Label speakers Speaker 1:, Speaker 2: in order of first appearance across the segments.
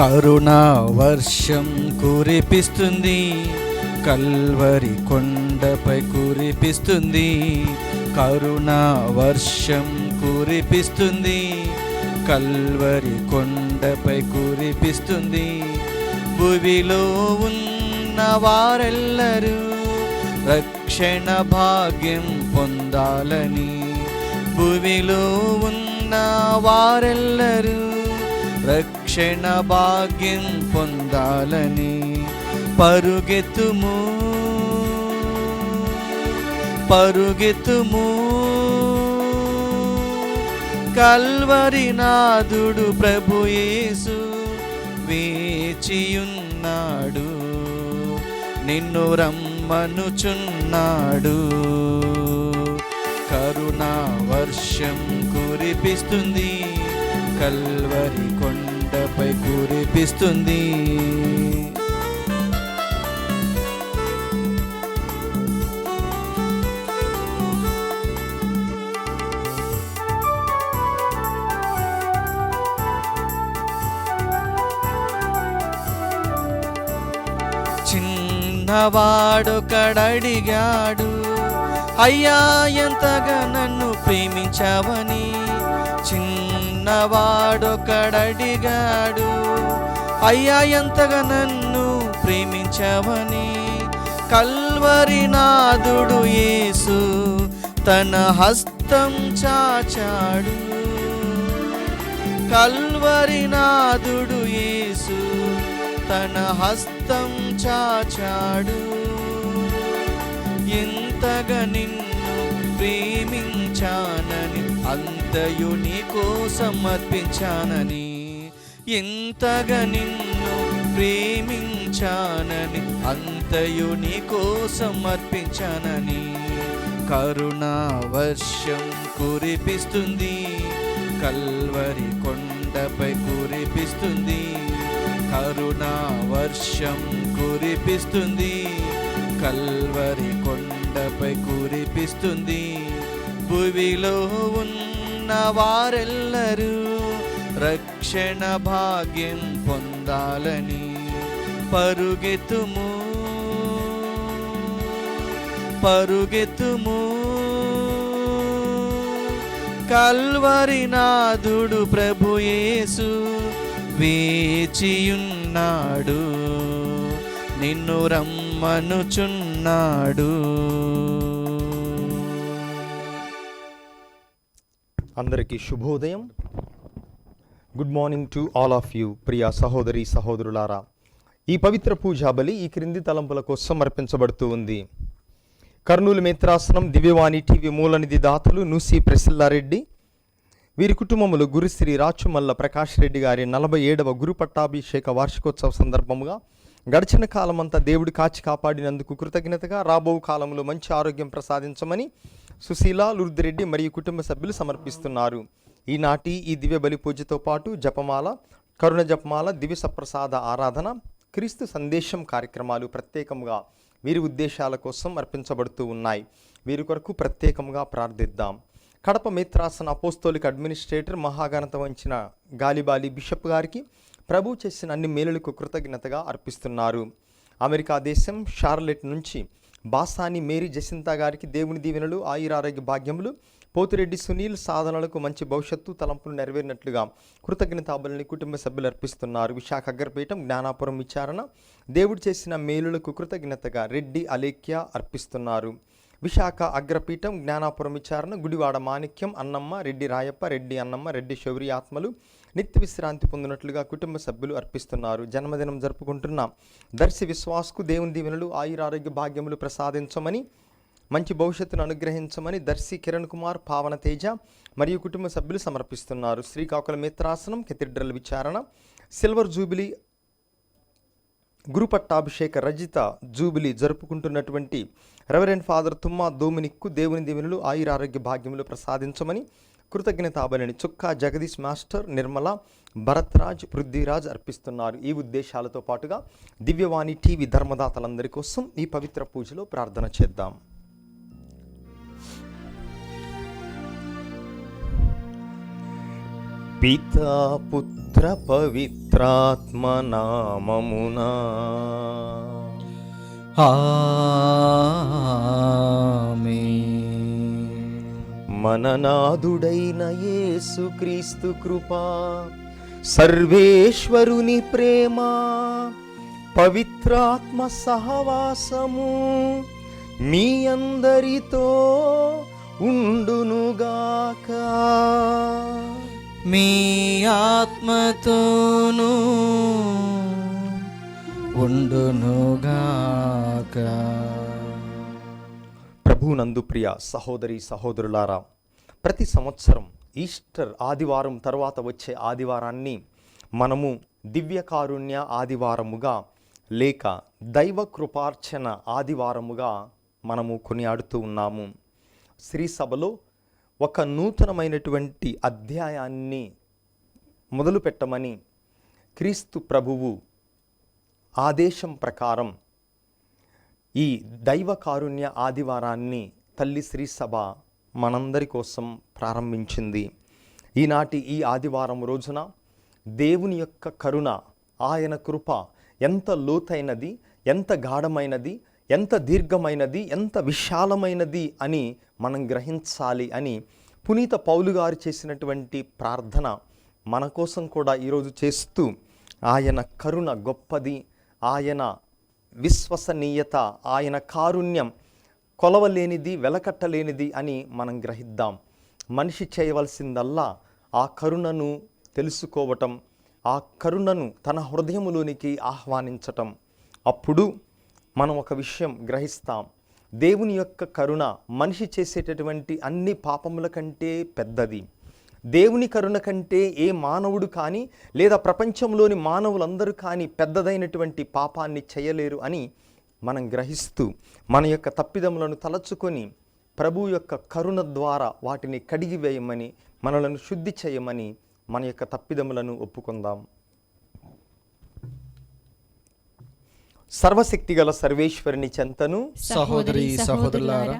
Speaker 1: కరుణా వర్షం కురిపిస్తుంది, కల్వరి కొండపై కురిపిస్తుంది. కరుణా వర్షం కురిపిస్తుంది, కల్వరి కొండపై కురిపిస్తుంది. భువిలో ఉన్న వారెల్లరూ రక్షణ భాగ్యం పొందాలని, భువిలో ఉన్న వారెల్లరూ రక్షణ భాగ్యం పొందాలని పరుగెత్తుము పరుగెత్తుము. కల్వరి నాదుడు ప్రభు యేసు వేచియున్నాడు, నిన్ను రమ్మనుచున్నాడు. కరుణా వర్షం కురిపిస్తుంది, కల్వరి కొండపై కురిపిస్తుంది. చిన్నవాడొకడడిగాడు, అయ్యా ఎంతగా నన్ను ప్రేమించావని. చిన్నవాడొకడడిగాడు, అయ్యా ఎంతగా నన్ను ప్రేమించావని. కల్వరి నాదుడు యేసు తన హస్తం చాచాడు, కల్వరి నాదుడు యేసు తన హస్తం చాచాడు. ఎంతగా నిన్ను ప్రేమించానని, అంతయు నీ కోసం అర్పించానని. ఎంతగా నిన్ను ప్రేమించానని, అంతయు నీ కోసం అర్పించానని. కరుణా వర్షం కురిపిస్తుంది, కల్వరి కొండపై కురిపిస్తుంది. కరుణా వర్షం కురిపిస్తుంది, కల్వరి కొండపై కురిపిస్తుంది. భువిలో ఉన్న వారెల్లరూ రక్షణ భాగ్యం పొందాలని పరుగెత్తుము పరుగెత్తుము. కల్వరి నాదుడు ప్రభు యేసు వేచియున్నాడు, నిన్ను రమ్మనుచున్నాడు.
Speaker 2: అందరికీ శుభోదయం. Good morning to all of you. ప్రియ సహోదరి సహోదరులారా, ఈ పవిత్ర పూజాబలి ఈ క్రింది తలంపుల కోసం అర్పించబడుతూ ఉంది. కర్నూలు మేత్రాసనం దివ్యవాణి టీవీ మూలనిధి దాతలు నూసి ప్రసిల్లారెడ్డి, వీరి కుటుంబములు గురుశ్రీ రాచుమల్ల ప్రకాష్ రెడ్డి గారి 47వ గురు పట్టాభిషేక వార్షికోత్సవ సందర్భముగా గడిచిన కాలమంతా దేవుడు కాచి కాపాడినందుకు కృతజ్ఞతగా రాబో కాలంలో మంచి ఆరోగ్యం ప్రసాదించమని సుశీల లుర్దిరెడ్డి మరియు కుటుంబ సభ్యులు సమర్పిస్తున్నారు. ఈనాటి ఈ దివ్య బలి పూజతో పాటు జపమాల, కరుణ జపమాల, దివ్య సప్రసాద ఆరాధన, క్రీస్తు సందేశం కార్యక్రమాలు ప్రత్యేకంగా వీరి ఉద్దేశాల కోసం అర్పించబడుతూ ఉన్నాయి. వీరి కొరకు ప్రత్యేకంగా ప్రార్థిద్దాం. కడప మేత్రాసన అపోస్తోలిక్ అడ్మినిస్ట్రేటర్ మహాఘనత వంచిన గాలిబాలి బిషప్ గారికి ప్రభు చేసిన అన్ని మేలులకు కృతజ్ఞతగా అర్పిస్తున్నారు. అమెరికా దేశం షార్లెట్ నుంచి బాసాని మేరీ జసింతా గారికి దేవుని దీవెనలు, ఆయురారోగ్య భాగ్యములు, పోతిరెడ్డి సునీల్ సాధనలకు మంచి భవిష్యత్తు తలంపులు నెరవేరినట్లుగా కృతజ్ఞతాబలిని కుటుంబ సభ్యులు అర్పిస్తున్నారు. విశాఖ అగ్గరపీఠం జ్ఞానాపురం విచారణ దేవుడు చేసిన మేలులకు కృతజ్ఞతగా రెడ్డి అలేఖ్య అర్పిస్తున్నారు. విశాఖ అగ్రపీఠం జ్ఞానాపురం విచారణ గుడివాడ మాణిక్యం, అన్నమ్మ, రెడ్డి రాయప్ప, రెడ్డి అన్నమ్మ, రెడ్డి శౌరి ఆత్మలు నిత్య విశ్రాంతి పొందినట్లుగా కుటుంబ సభ్యులు అర్పిస్తున్నారు. జన్మదినం జరుపుకుంటున్న దర్శి విశ్వాస్కు దేవుని దీవెనలు, ఆయురారోగ్య భాగ్యములు ప్రసాదించమని, మంచి భవిష్యత్తును అనుగ్రహించమని దర్శి కిరణ్ కుమార్, పావన తేజ మరియు కుటుంబ సభ్యులు సమర్పిస్తున్నారు. శ్రీకాకుళం మిత్రాసనం కెథీడ్రల్ విచారణ సిల్వర్ జూబిలీ గురు పట్టాభిషేక రజిత జూబిలీ జరుపుకుంటున్నటువంటి రెవరెండ్ ఫాదర్ తుమ్మా దోమినిక్కు దేవుని దీవెనలు, ఆయురారోగ్య భాగ్యములు ప్రసాదించమని కృతజ్ఞతాబలిని చుక్కా జగదీష్ మాస్టర్, నిర్మల, భరత్రాజ్, పృథ్వీరాజ్ అర్పిస్తున్నారు. ఈ ఉద్దేశాలతో పాటుగా దివ్యవాణి టీవీ ధర్మదాతలందరి కోసం ఈ పవిత్ర పూజలో ప్రార్థన చేద్దాం. పితా పుత్ర పవిత్రాత్మ నామమునా.
Speaker 1: ఆమేన్.
Speaker 2: మన నాథుడైన యేసుక్రీస్తు కృపా, సర్వేశ్వరుని ప్రేమ, పవిత్రాత్మ సహవాసము మీ అందరితో ఉండునుగాక.
Speaker 1: మీ ఆత్మతోనూ ఉండునుగాక.
Speaker 2: ప్రభునందు ప్రియ సహోదరి సహోదరులారా, ప్రతి సంవత్సరం ఈస్టర్ ఆదివారం తర్వాత వచ్చే ఆదివారాన్ని మనము దివ్యకారుణ్య ఆదివారముగా లేక దైవ కృపార్చన ఆదివారముగా మనము కొనియాడుతూ ఉన్నాము. శ్రీ సభలో ఒక నూతనమైనటువంటి అధ్యాయాన్ని మొదలుపెట్టమని క్రీస్తు ప్రభువు ఆదేశం ప్రకారం ఈ దైవ కారుణ్య ఆదివారాన్ని తల్లి శ్రీ సభ మనందరి కోసం ప్రారంభించింది. ఈనాటి ఈ ఆదివారం రోజున దేవుని యొక్క కరుణ, ఆయన కృప ఎంత లోతైనది, ఎంత గాఢమైనది, ఎంత దీర్ఘమైనది, ఎంత విశాలమైనది అని మనం గ్రహించాలి అని పునీత పౌలు గారు చేసినటువంటి ప్రార్థన మన కోసం కూడా ఈరోజు చేస్తూ, ఆయన కరుణ గొప్పది, ఆయన విశ్వసనీయత, ఆయన కారుణ్యం కొలవలేనిది, వెలకట్టలేనిది అని మనం గ్రహిద్దాం. మనిషి చేయవలసిందల్లా ఆ కరుణను తెలుసుకోవటం, ఆ కరుణను తన హృదయములోనికి ఆహ్వానించటం. అప్పుడు మనం ఒక విషయం గ్రహిస్తాం, దేవుని యొక్క కరుణ మనిషి చేసేటటువంటి అన్ని పాపముల కంటే పెద్దది. దేవుని కరుణ కంటే ఏ మానవుడు కానీ లేదా ప్రపంచంలోని మానవులందరూ కానీ పెద్దదైనటువంటి పాపాన్ని చేయలేరు అని మనం గ్రహిస్తూ మన యొక్క తప్పిదములను తలచుకొని ప్రభు యొక్క కరుణ ద్వారా వాటిని కడిగివేయమని, మనలను శుద్ధి చేయమని మన యొక్క తప్పిదములను ఒప్పుకుందాం. సర్వశక్తిగల సర్వేశ్వరుని చెంతను
Speaker 1: సహోదరి సహోదరులారా,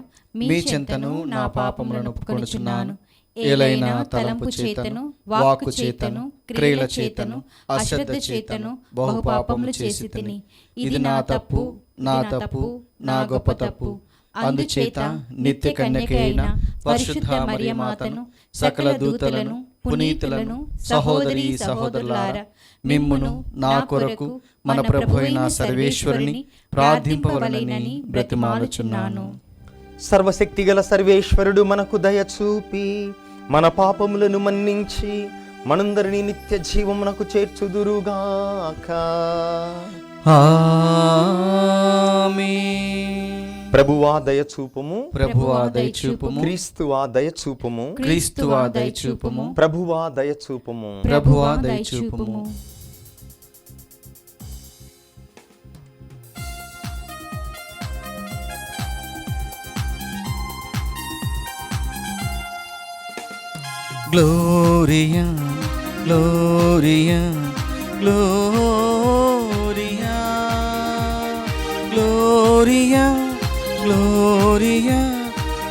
Speaker 1: మీ చెంతను నా పాపములను ఒప్పుకొనుచున్నాను. ఏలైనా తలంపు చేతను, వాక్కు చేతను, క్రియల చేతను, అశ్రద్ధ చేతను బహు పాపములు చేసి తిని. ఇది నా తప్పు, నా తప్పు, నా గొప్ప తప్పు. అందుచేత నిత్య కన్యక అయిన పరిశుద్ధ మరియమాతను, సకల దూతలను, పునీతులను, సహోదరి సహోదరులారా, మిమ్మును నా కొరకు మన ప్రభు అయిన సర్వేశ్వరుని ప్రార్థింపవలెనని బ్రతిమాలుచున్నాను.
Speaker 2: సర్వశక్తిగల సర్వేశ్వరుడు మనకు దయ చూపి మన పాపములను మన్నించి మనందరినీ నిత్య జీవమునకు చేర్చుదురుగాక.
Speaker 1: ఆమేన్.
Speaker 2: ప్రభువా దయచూపుము,
Speaker 1: ప్రభువా దయచూపుము,
Speaker 2: క్రీస్తువా దయచూపుము,
Speaker 1: క్రీస్తువా దయచూపుము,
Speaker 2: ప్రభువా దయచూపుము.
Speaker 1: ప్రభువా దయచూపుము. Gloria, Gloria, Gloria, Gloria, Gloria,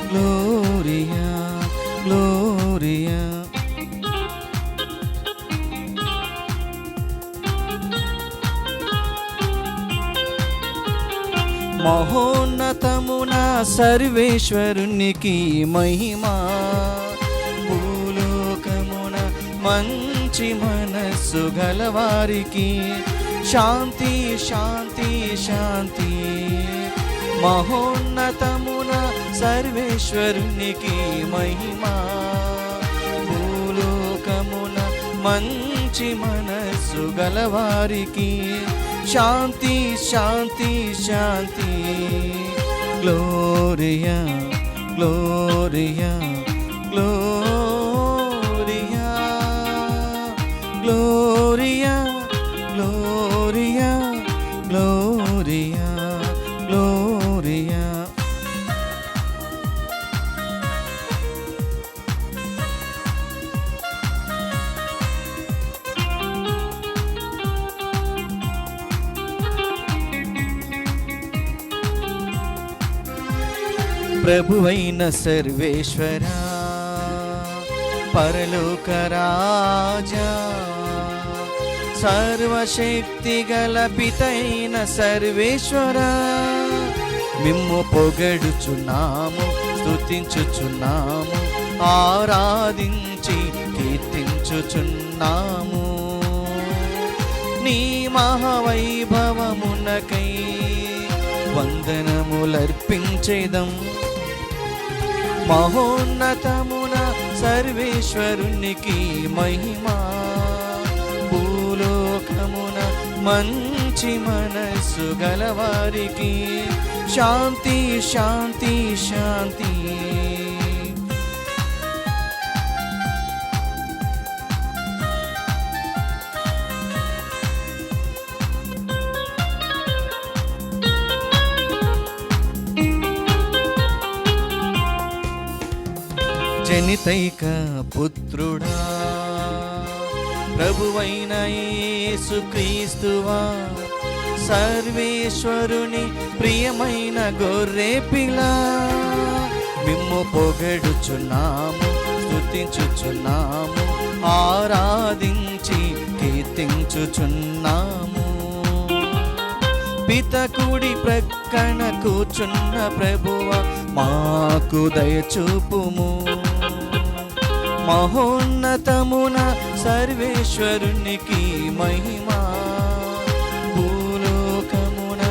Speaker 1: Gloria, Gloria. మహోన్నతమున సర్వేశ్వరునికి మహిమా, భూలోకమున మంచి మనస్సు గలవారికి శాంతి శాంతి శాంతి. మహోన్నతమున సర్వేశ్వరునికి మహిమా, భూలోకమున మంచి మనస్సు గలవారికి శాంతి శాంతి శాంతి. Gloria gloria gloria gloria gloria gloria gloria. ప్రభువైన సర్వేశ్వరా, పరలోక రాజా, సర్వశక్తి గల పితైన సర్వేశ్వరా, మిమ్ము పొగడుచున్నాము, స్తుతించుచున్నాము, ఆరాధించి కీర్తించుచున్నాము. నీ మహావైభవమునకై వందనములర్పించేదం. మహోన్నతమున సర్వేశ్వరునికి మహిమా, భూలోకమున మంచి మనస్సు గలవారికి శాంతి శాంతి శాంతి. జనితైక పుత్రుడా, ప్రభువైన యేసుక్రీస్తువా, సర్వేశ్వరుని ప్రియమైన గొర్రె పిల్ల, మిమ్ము పొగడుచున్నాము, స్తుతించుచున్నాము, ఆరాధించి కీర్తించుచున్నాము. పితకుడి ప్రక్కన కూర్చున్న ప్రభువా, మాకు దయచూపుము. మహోన్నతమున సర్వేశ్వరునికి మహిమా, భూలోకమున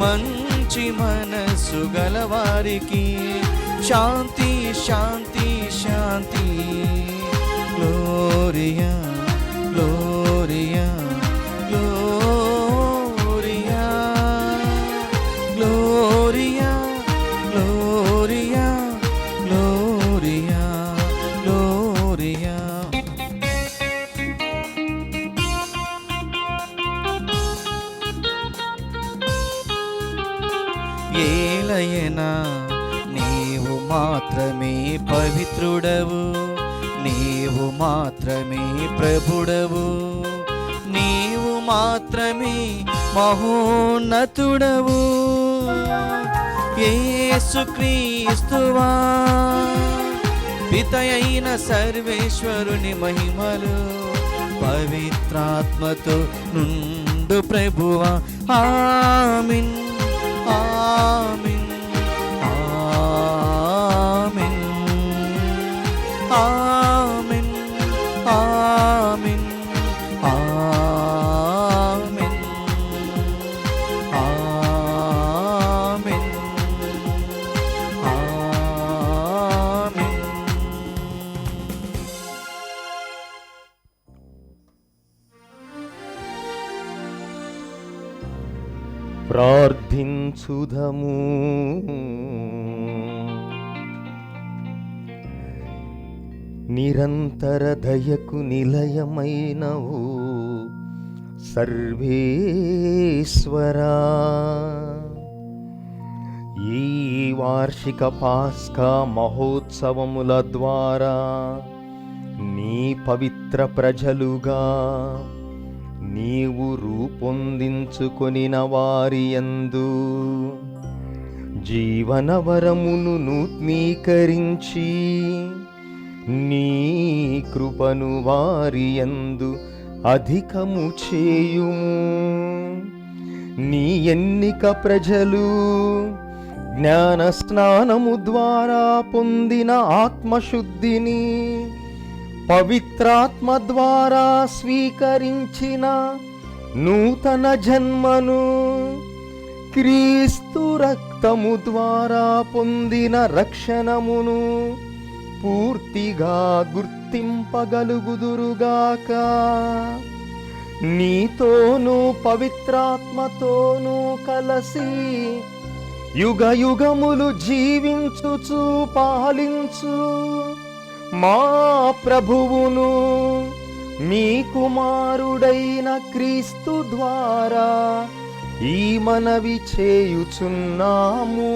Speaker 1: మంచి మనస్సు గలవారికి శాంతి శాంతి శాంతి. Gloria gloria gloria gloria gloria gloria gloria. ఏలయనా నీవు మాత్రమే పవిత్రుడవు, నీవు మాత్రమే ప్రభుడవు, నీవు మాత్రమే మహోన్నతుడవు. యేసుక్రీస్తువా, పితయైన సర్వేశ్వరుని మహిమలు పవిత్రాత్మతో నుండు ప్రభువా. ఆమేన్ ఆమేన్ ఆమేన్ ఆమేన్ ఆమేన్ ఆమేన్ ఆమేన్ ఆమేన్.
Speaker 2: ప్రార్థించుదము. నిరంతర దయకు నిలయమైనవు సర్వేశ్వరా, ఈ వార్షిక పాస్కా మహోత్సవముల ద్వారా నీ పవిత్ర ప్రజలుగా నీవు రూపొందించుకొనిన వారి యందు జీవనవరమును నూతనీకరించి నీ కృపను వారి యందు అధికము చేయుము. నీ ఎన్నిక ప్రజలు జ్ఞాన స్నానము ద్వారా పొందిన ఆత్మశుద్ధిని, పవిత్రాత్మ ద్వారా స్వీకరించిన నూతన జన్మను, క్రీస్తు రక్తము ద్వారా పొందిన రక్షణమును పూర్తిగా గుర్తింపగలుగుదురుగాక. నీతోనూ పవిత్రాత్మతోనూ కలసి యుగ యుగములు జీవించుచు పాలించు మా ప్రభువును మీ కుమారుడైన క్రీస్తు ద్వారా ఈ మనవి చేయుచున్నాము.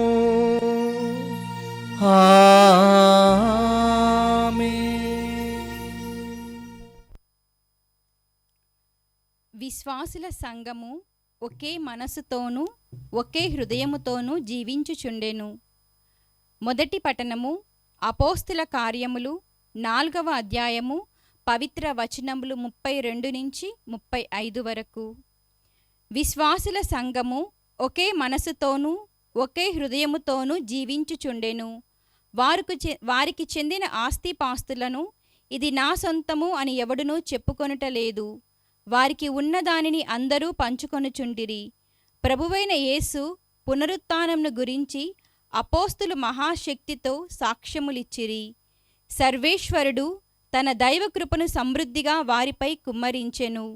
Speaker 3: విశ్వాసుల సంఘము ఒకే మనసుతోనూ ఒకే హృదయముతోనూ జీవించుచుండెను. మొదటి పట్టణము అపోస్తుల కార్యములు 4వ అధ్యాయము పవిత్ర వచనములు 32 నుంచి 35 వరకు. విశ్వాసుల సంఘము ఒకే మనసుతోనూ ఒకే హృదయముతోనూ జీవించుచుండెను. వారికి చెందిన ఆస్తిపాస్తులను ఇది నా సొంతము అని ఎవడునూ చెప్పుకొనుటలేదు. వారికి ఉన్న దానిని అందరూ పంచుకొనుచుండిరి. ప్రభువైన యేసు పునరుత్థానమును గురించి అపోస్తులు మహాశక్తితో సాక్ష్యములిచ్చిరి. సర్వేశ్వరుడు తన దైవకృపను సమృద్ధిగా వారిపై కుమ్మరించెను.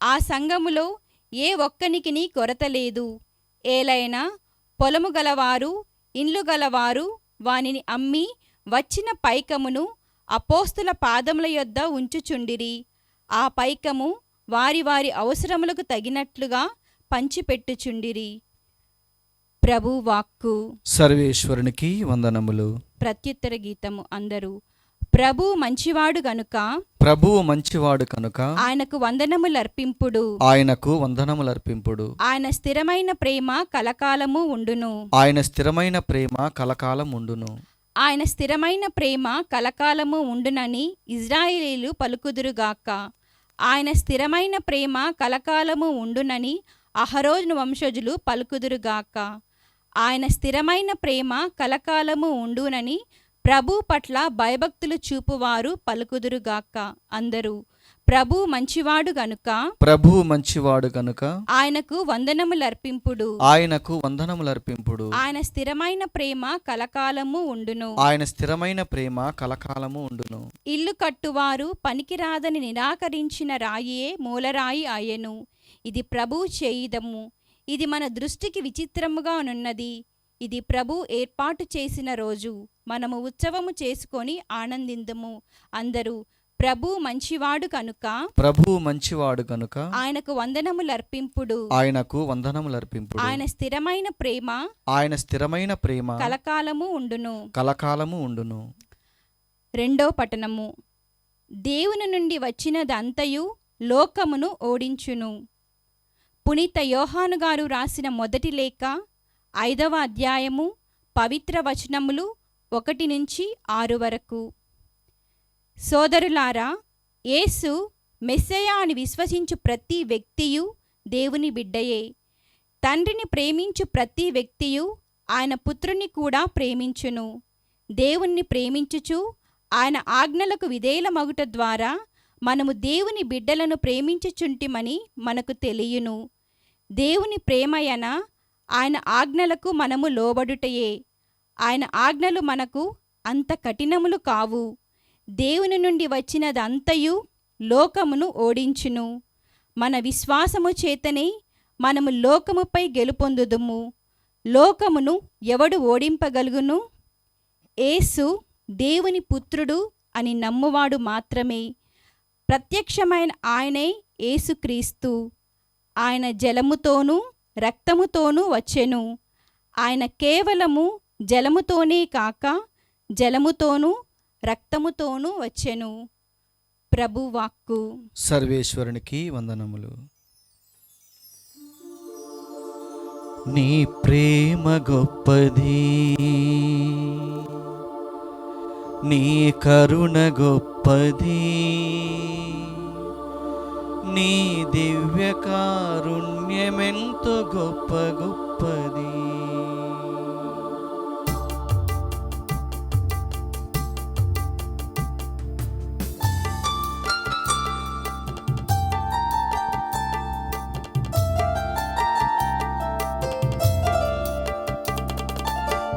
Speaker 3: ఆ సంఘములో ఏ ఒక్కనికిని కొరత లేదు. ఏలైనా పొలము గలవారు, ఇండ్లు గలవారు వానిని అమ్మి వచ్చిన పైకమును అపోస్తుల పాదముల యొద్ద ఉంచుచుండిరి. ఆ పైకము వారి వారి అవసరములకు తగినట్లుగా పంచిపెట్టుచుండిరి. ప్రభు వాక్కు.
Speaker 1: సర్వేశ్వరునికి వందనములు.
Speaker 3: ప్రత్యుత్తర గీతము. అందరూ ప్రభు మంచివాడు గనుక,
Speaker 1: ప్రభువు మంచివాడు కనుక
Speaker 3: ఆయనకు వందనములర్పింపుడు.
Speaker 1: ఆయనకు వందనములర్పింపుడు.
Speaker 3: ఆయన స్థిరమైన ప్రేమ కలకాలము ఉండును.
Speaker 1: ఆయన స్థిరమైన ప్రేమ కలకాలం ఉండును.
Speaker 3: ఆయన స్థిరమైన ప్రేమ కలకాలము ఉండునని ఇజ్రాయేలీలు పలుకుదురుగాక. ఆయన స్థిరమైన ప్రేమ కలకాలము ఉండునని అహరోను వంశజులు పలుకుదురుగాక. ఆయన స్థిరమైన ప్రేమ కలకాలము ఉండునని ప్రభు పట్ల భయభక్తులు చూపువారు పలుకుదురుగాక. అందరూ ప్రభు మంచివాడు గనుక,
Speaker 1: ప్రభువు మంచివాడు గనుక
Speaker 3: ఆయనకు వందనములర్పింపుడు.
Speaker 1: ఆయనకు వందనములర్పింపుడు.
Speaker 3: ఆయన స్థిరమైన ప్రేమ కలకాలము ఉండును.
Speaker 1: ఆయన స్థిరమైన ప్రేమ కలకాలము ఉండును.
Speaker 3: ఇల్లు కట్టువారు పనికిరాదని నిరాకరించిన రాయియే మూలరాయి ఆయెను. ఇది ప్రభు చేయిదము. ఇది మన దృష్టికి విచిత్రముగా నున్నది. ఇది ప్రభు ఏర్పాటు చేసిన రోజు. మనము ఉత్సవము చేసుకొని ఆనందిందుము. అందరూ ప్రభు మంచివాడు కనుక,
Speaker 1: ప్రభువు మంచివాడు కనుక
Speaker 3: ఆయనకు వందనములర్పింపుడు.
Speaker 1: ఆయనకు వందనములర్పింపుడు.
Speaker 3: ఆయన స్థిరమైన ప్రేమ,
Speaker 1: ఆయన స్థిరమైన ప్రేమ
Speaker 3: కలకాలము ఉండును.
Speaker 1: కలకాలము ఉండును.
Speaker 3: 2వ పఠనము. దేవుని నుండి వచ్చినదంతయు లోకమును ఓడించును. పునీత యోహాను గారు రాసిన మొదటి లేఖ 5వ అధ్యాయము పవిత్ర వచనములు 1 నుంచి 6 వరకు. సోదరులారా, యేసు మెస్సయా అని విశ్వసించు ప్రతి వ్యక్తియు దేవుని బిడ్డయే. తండ్రిని ప్రేమించు ప్రతి వ్యక్తియు ఆయన పుత్రుని కూడా ప్రేమించును. దేవుణ్ణి ప్రేమించుచు ఆయన ఆజ్ఞలకు విధేయులమగుట ద్వారా మనము దేవుని బిడ్డలను ప్రేమించుచుంటిమని మనకు తెలియును. దేవుని ప్రేమయన ఆయన ఆజ్ఞలకు మనము లోబడుటయే. ఆయన ఆజ్ఞలు మనకు అంత కఠినములు కావు. దేవుని నుండి వచ్చినదంతయు లోకమును ఓడించును. మన విశ్వాసము చేతనే మనము లోకముపై గెలుపొందుదుము. లోకమును ఎవడు ఓడింపగలుగును? యేసు దేవుని పుత్రుడు అని నమ్మువాడు మాత్రమే. ప్రత్యక్షమైన ఆయనే యేసుక్రీస్తు. ఆయన జలముతోనూ రక్తముతోనూ వచ్చెను. ఆయన కేవలము జలముతోనే కాక జలముతోనూ రక్తముతోనూ వచ్చెను. ప్రభు వాక్కు.
Speaker 1: సర్వేశ్వరునికి వందనములు. నీ ప్రేమ గొప్పది, నీ కరుణ గొప్పది, నీ దివ్య కారుణ్యమెంతో గొప్ప గొప్పది.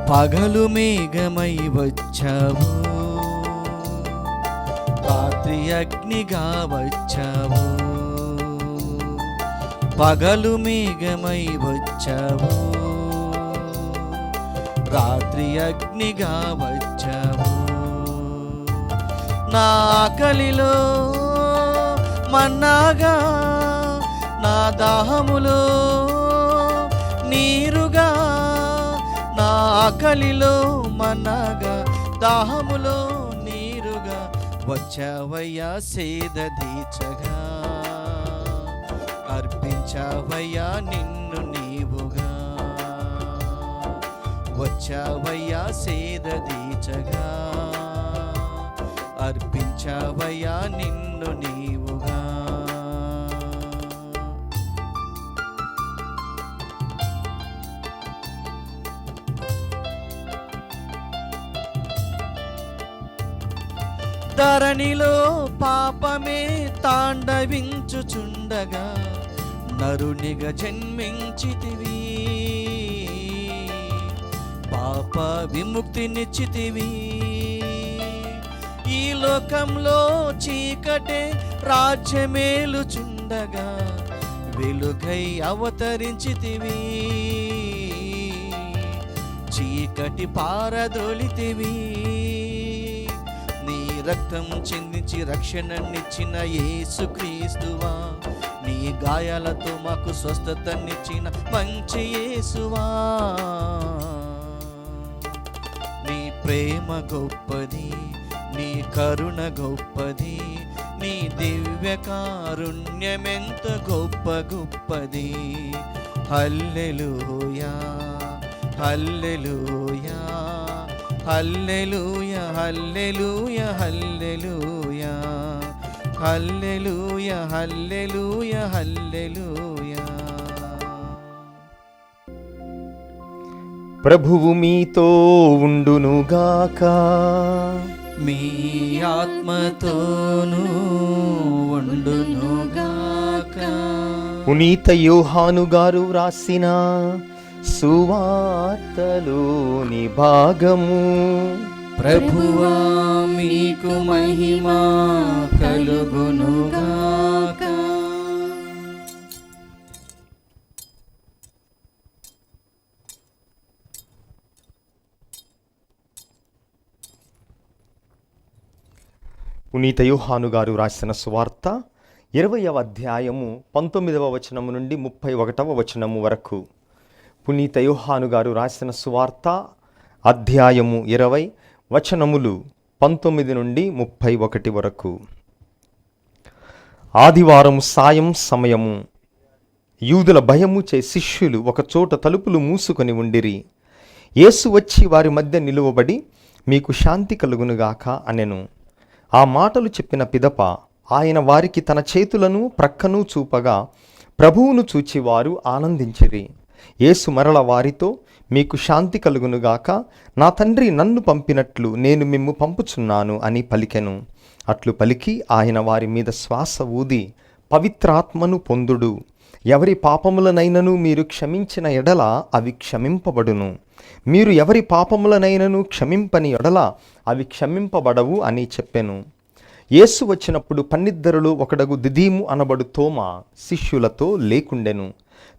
Speaker 1: పగలు మేఘమై వచ్చావు, రాత్రి అగ్నిగా వచ్చావు. పగలు మేఘమై వచ్చావు, రాత్రి అగ్నిగా వచ్చావు. నా ఆకలిలో మన్నాగా, నా దాహములో నీరుగా. నా ఆకలిలో మన్నాగా, దాహములో నీరుగా వచ్చావయ్యా సేద తీర్చగా. అర్పించావయ్యా నిన్ను నీవుగా. వచ్చావయ్యా సేద తీర్చగా. అర్పించవయ్యా నిన్ను నీవుగా. ధరణిలో పాపమే తాండవించుచుండగా నరునిగా జన్మించితివి, పాప విముక్తినిచ్చితివి. ఈ లోకంలో చీకటే రాజ్యమేలుచుండగా వెలుగై అవతరించితివి, చీకటి పారదొలితివి. నీ రక్తం చెందించి రక్షణనిచ్చిన యేసుక్రీస్తువా, నీ గాయాలతో మాకు స్వస్థతనిచ్చిన మంచి యేసువా. నీ ప్రేమ గొప్పది, నీ కరుణ గొప్పది, నీ దివ్య కారుణ్యమెంత గొప్ప గొప్పది. హల్లెలూయా హల్లెలూయా హల్లెలూయా హల్లెలూయా హల్లెలూయా హల్లెలూయా హల్లెలూయా హల్లెలూయా.
Speaker 2: ప్రభువు మీతో ఉండునుగాక,
Speaker 1: మీ ఆత్మతోనూ ఉండునుగాక.
Speaker 2: పునీత యోహాను గారు వ్రాసిన సువార్తలోని భాగము.
Speaker 1: ప్రభువా మీకు మహిమ కలుగునుగాక.
Speaker 2: పునీత యోహాను గారు రాసిన సువార్త 20వ అధ్యాయము 19వ వచనము నుండి 31వ వచనము వరకు. పునీత యోహాను గారు రాసిన సువార్త అధ్యాయము 20 వచనములు 19 నుండి 31 వరకు. ఆదివారం సాయం సమయము. యూదుల భయము చే శిష్యులు ఒకచోట తలుపులు మూసుకొని ఉండిరి. యేసు వచ్చి వారి మధ్య నిలువబడి, మీకు శాంతి కలుగునుగాక అనెను. ఆ మాటలు చెప్పిన పిదప ఆయన వారికి తన చేతులను ప్రక్కను చూపగా ప్రభువును చూచి వారు ఆనందించిరి. యేసు మరల వారితో, మీకు శాంతి కలుగునుగాక, నా తండ్రి నన్ను పంపినట్లు నేను మిమ్ము పంపుచున్నాను అని పలికెను. అట్లు పలికి ఆయన వారి మీద శ్వాస ఊది, పవిత్రాత్మను పొందుడు. ఎవరి పాపములనైనను మీరు క్షమించిన ఎడల అవి క్షమింపబడును, మీరు ఎవరి పాపములనైనను క్షమింపని ఎడల అవి క్షమింపబడవు అని చెప్పెను. యేసు వచ్చినప్పుడు 12లో ఒకడగు దిదీము అనబడు తోమా శిష్యులతో లేకుండెను.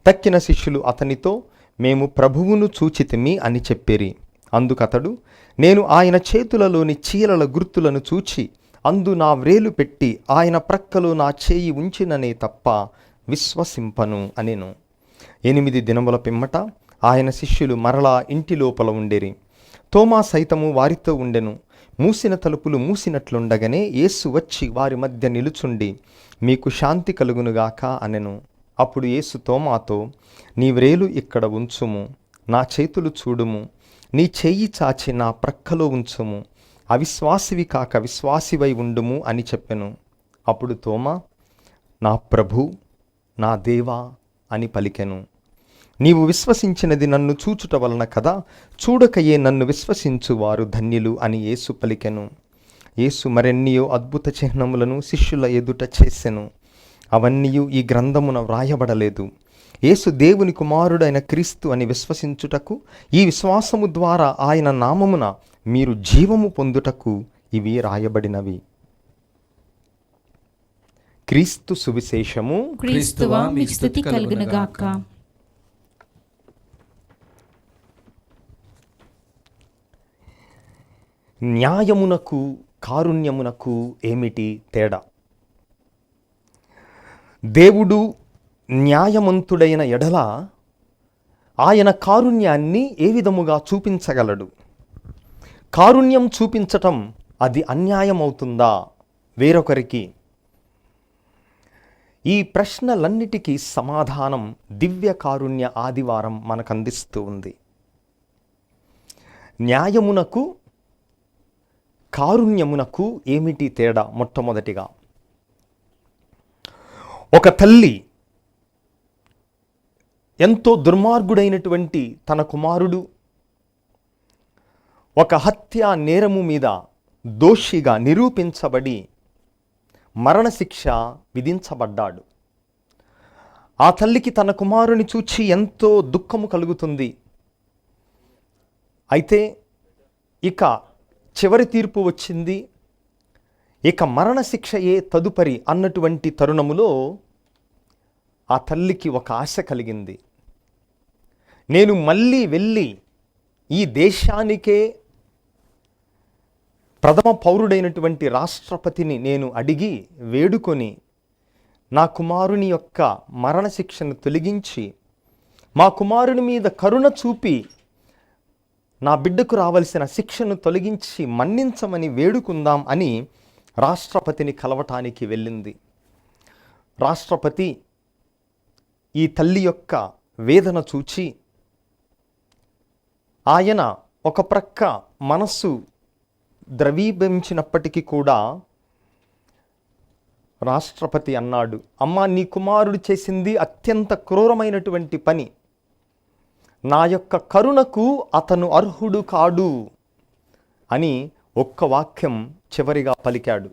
Speaker 2: తక్కిన శిష్యులు అతనితో, మేము ప్రభువును చూచితిమి అని చెప్పిరి. అందుకతడు, నేను ఆయన చేతులలోని చీలల గుర్తులను చూచి అందు నా వ్రేలు పెట్టి ఆయన ప్రక్కలో నా చేయి ఉంచిననే తప్ప విశ్వసింపను అనెను. 8 దినముల పిమ్మట ఆయన శిష్యులు మరలా ఇంటి లోపల ఉండేరి. తోమా సైతము వారితో ఉండెను. మూసిన తలుపులు మూసినట్లుండగానే యేసు వచ్చి వారి మధ్య నిలుచుండి, మీకు శాంతి కలుగునుగాక అనెను. అప్పుడు యేసు తోమాతో, నీ వ్రేలు ఇక్కడ ఉంచుము, నా చేతులు చూడుము, నీ చెయ్యి చాచి నా ప్రక్కలో ఉంచుము, అవిశ్వాసివి కాక విశ్వాసివై ఉండుము అని చెప్పెను. అప్పుడు తోమా, నా ప్రభు, నా దేవా అని పలికెను. నీవు విశ్వసించినది నన్ను చూచుట వలన కదా, చూడకయే నన్ను విశ్వసించువారు ధన్యులు అని యేసు పలికెను. యేసు మరెన్నియో అద్భుత చిహ్నములను శిష్యుల ఎదుట చేసెను. అవన్నీయు ఈ గ్రంథమున వ్రాయబడలేదు. యేసు దేవుని కుమారుడైన క్రీస్తు అని విశ్వసించుటకు, ఈ విశ్వాసము ద్వారా ఆయన నామమున మీరు జీవము పొందుటకు ఇవి రాయబడినవి. క్రీస్తు సువిశేషము.
Speaker 3: క్రీస్తువా మీకు స్తుతి కలుగునుగాక.
Speaker 2: న్యాయమునకు కారుణ్యమునకు ఏమిటి తేడా? దేవుడు న్యాయమంతుడైన ఎడల ఆయన కారుణ్యాన్ని ఏ విధముగా చూపించగలడు? కారుణ్యం చూపించటం అది అన్యాయం అవుతుందా వేరొకరికి? ఈ ప్రశ్నలన్నిటికీ సమాధానం దివ్య కారుణ్య ఆదివారం మనకు అందిస్తూ ఉంది. న్యాయమునకు కారుణ్యమునకు ఏమిటి తేడా? మొట్టమొదటిగా, ఒక తల్లి ఎంతో దుర్మార్గుడైనటువంటి తన కుమారుడు ఒక హత్యా నేరము మీద దోషిగా నిరూపించబడి మరణశిక్ష విధించబడ్డాడు. ఆ తల్లికి తన కుమారుని చూచి ఎంతో దుఃఖము కలుగుతుంది. అయితే ఇక చివరి తీర్పు వచ్చింది, ఇక మరణశిక్షయే తదుపరి అన్నటువంటి తరుణములో ఆ తల్లికి ఒక ఆశ కలిగింది. నేను మళ్ళీ వెళ్ళి ఈ దేశానికే ప్రథమ పౌరుడైనటువంటి రాష్ట్రపతిని నేను అడిగి వేడుకొని నా కుమారుని యొక్క మరణశిక్షను తొలగించి మా కుమారుని మీద కరుణ చూపి నా బిడ్డకు రావలసిన శిక్షను తొలగించి మన్నించమని వేడుకుందాం అని రాష్ట్రపతిని కలవటానికి వెళ్ళింది. రాష్ట్రపతి ఈ తల్లి యొక్క వేదన చూచి ఆయన ఒక ప్రక్క మనస్సు ద్రవీభవించినప్పటికీ కూడా రాష్ట్రపతి అన్నాడు, అమ్మా, నీ కుమారుడు చేసింది అత్యంత క్రూరమైనటువంటి పని. నా యొక్క కరుణకు అతను అర్హుడు కాడు అని ఒక్క వాక్యం చివరిగా పలికాడు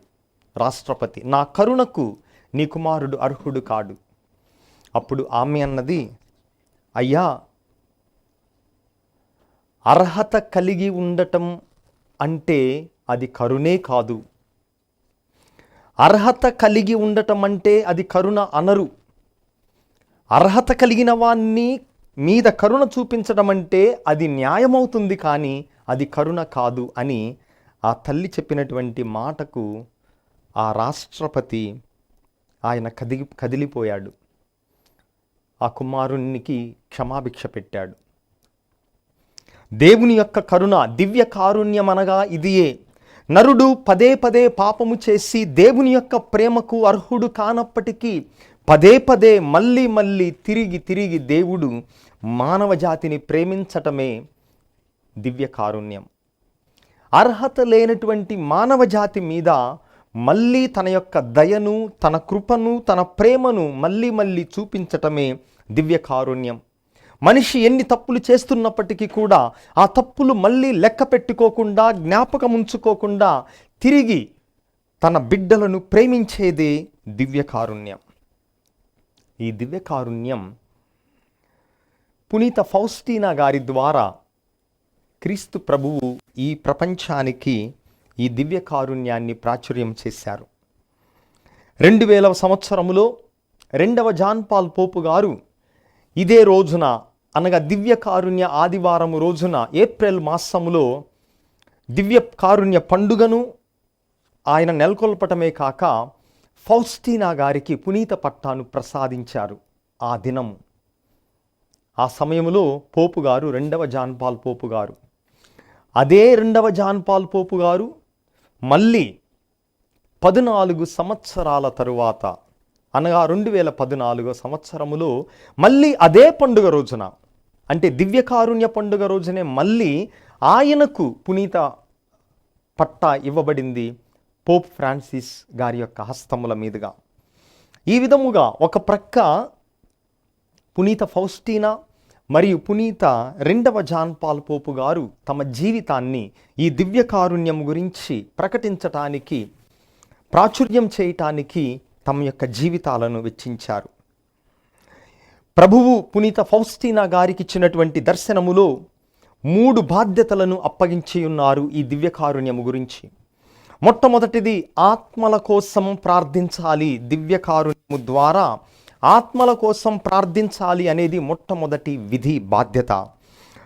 Speaker 2: రాష్ట్రపతి. నా కరుణకు నీ కుమారుడు అర్హుడు కాడు. అప్పుడు ఆమె అన్నది, అయ్యా, అర్హత కలిగి ఉండటం అంటే అది కరుణే కాదు. అర్హత కలిగి ఉండటం అంటే అది కరుణ అనరు. అర్హత కలిగిన వాన్ని మీద కరుణ చూపించడం అంటే అది న్యాయమవుతుంది, కానీ అది కరుణ కాదు అని ఆ తల్లి చెప్పినటువంటి మాటకు ఆ రాష్ట్రపతి ఆయన కదిలిపోయాడు. ఆ కుమారునికి క్షమాభిక్ష పెట్టాడు. దేవుని యొక్క కరుణ, దివ్య కారుణ్యం అనగా ఇదియే. నరుడు పదే పదే పాపము చేసి దేవుని యొక్క ప్రేమకు అర్హుడు కానప్పటికీ పదే పదే మళ్ళీ మళ్ళీ తిరిగి దేవుడు మానవ జాతిని ప్రేమించటమే దివ్య కారుణ్యం. అర్హత లేనటువంటి మానవ జాతి మీద మళ్ళీ తన యొక్క దయను, తన కృపను, తన ప్రేమను మళ్ళీ మళ్ళీ చూపించటమే దివ్య కారుణ్యం. మనిషి ఎన్ని తప్పులు చేస్తున్నప్పటికీ కూడా ఆ తప్పులు మళ్ళీ లెక్క పెట్టుకోకుండా, జ్ఞాపకం ఉంచుకోకుండా తిరిగి తన బిడ్డలను ప్రేమించేదే దివ్య కారుణ్యం. ఈ దివ్య కారుణ్యం పునీత ఫౌస్టీనా గారి ద్వారా క్రీస్తు ప్రభువు ఈ ప్రపంచానికి ఈ దివ్య కారుణ్యాన్ని ప్రాచుర్యం చేశారు. 2000వ సంవత్సరములో 2వ జాన్ పాల్ పోపు గారు ఇదే రోజున, అనగా దివ్య కారుణ్య ఆదివారం రోజున, ఏప్రిల్ మాసములో దివ్య కారుణ్య పండుగను ఆయన నెలకొల్పటమే కాక ఫౌస్టీనా గారికి పునీత పట్టాను ప్రసాదించారు. ఆ దినము, ఆ సమయంలో పోపు గారు 2వ జాన్ పాల్ పోపు గారు. అదే 2వ జాన్ పాల్ పోపు గారు మళ్ళీ 14 సంవత్సరాల తరువాత, అనగా 2014 సంవత్సరములో మళ్ళీ అదే పండుగ రోజున, అంటే దివ్య కారుణ్య పండుగ రోజునే మళ్ళీ ఆయనకు పునీత పట్టా ఇవ్వబడింది పోప్ ఫ్రాన్సిస్ గారి యొక్క హస్తముల మీదుగా. ఈ విధముగా ఒక ప్రక్క పునీత ఫౌస్టీనా మరియు పునీత 2వ జాన్ పాల్ పోపు గారు తమ జీవితాన్ని ఈ దివ్య కారుణ్యం గురించి ప్రకటించటానికి, ప్రాచుర్యం చేయటానికి తమ యొక్క జీవితాలను వెచ్చించారు. ప్రభువు పునీత ఫౌస్టీనా గారికి ఇచ్చినటువంటి దర్శనములో 3 బాధ్యతలను అప్పగించి ఉన్నారు ఈ దివ్య కారుణ్యము గురించి. మొట్టమొదటిది, ఆత్మల కోసం ప్రార్థించాలి. దివ్య కారుణ్యము ద్వారా ఆత్మల కోసం ప్రార్థించాలి అనేది మొట్టమొదటి విధి, బాధ్యత.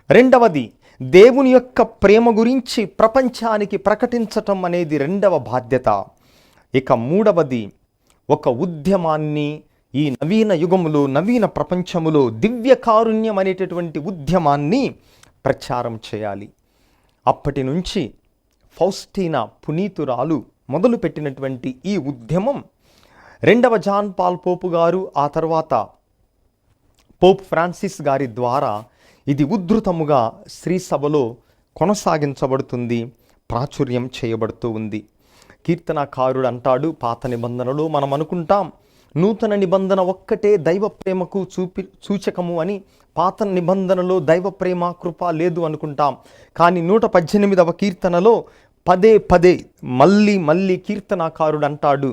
Speaker 2: రెండవది, దేవుని యొక్క ప్రేమ గురించి ప్రపంచానికి ప్రకటించటం అనేది 2వ బాధ్యత. ఇక 3వది, ఒక ఉద్యమాన్ని ఈ నవీన యుగములో, నవీన ప్రపంచములో దివ్య కారుణ్యం అనేటటువంటి ఉద్యమాన్ని ప్రచారం చేయాలి. అప్పటి నుంచి ఫౌస్టీనా పునీతురాలు మొదలుపెట్టినటువంటి ఈ ఉద్యమం 2వ జాన్ పాల్ పోపు గారు, ఆ తర్వాత పోప్ ఫ్రాన్సిస్ గారి ద్వారా ఇది ఉద్ధృతముగా శ్రీ సభలో కొనసాగించబడుతుంది, ప్రాచుర్యం చేయబడుతూ ఉంది. కీర్తనకారుడు అంటాడు, పాత నిబంధనలో మనం అనుకుంటాం నూతన నిబంధన ఒక్కటే దైవ ప్రేమకు సూచకము అని. పాత నిబంధనలో దైవ ప్రేమ కృప లేదు అనుకుంటాం. కానీ 118వ కీర్తనలో పదే పదే మళ్ళీ కీర్తనకారుడు అంటాడు,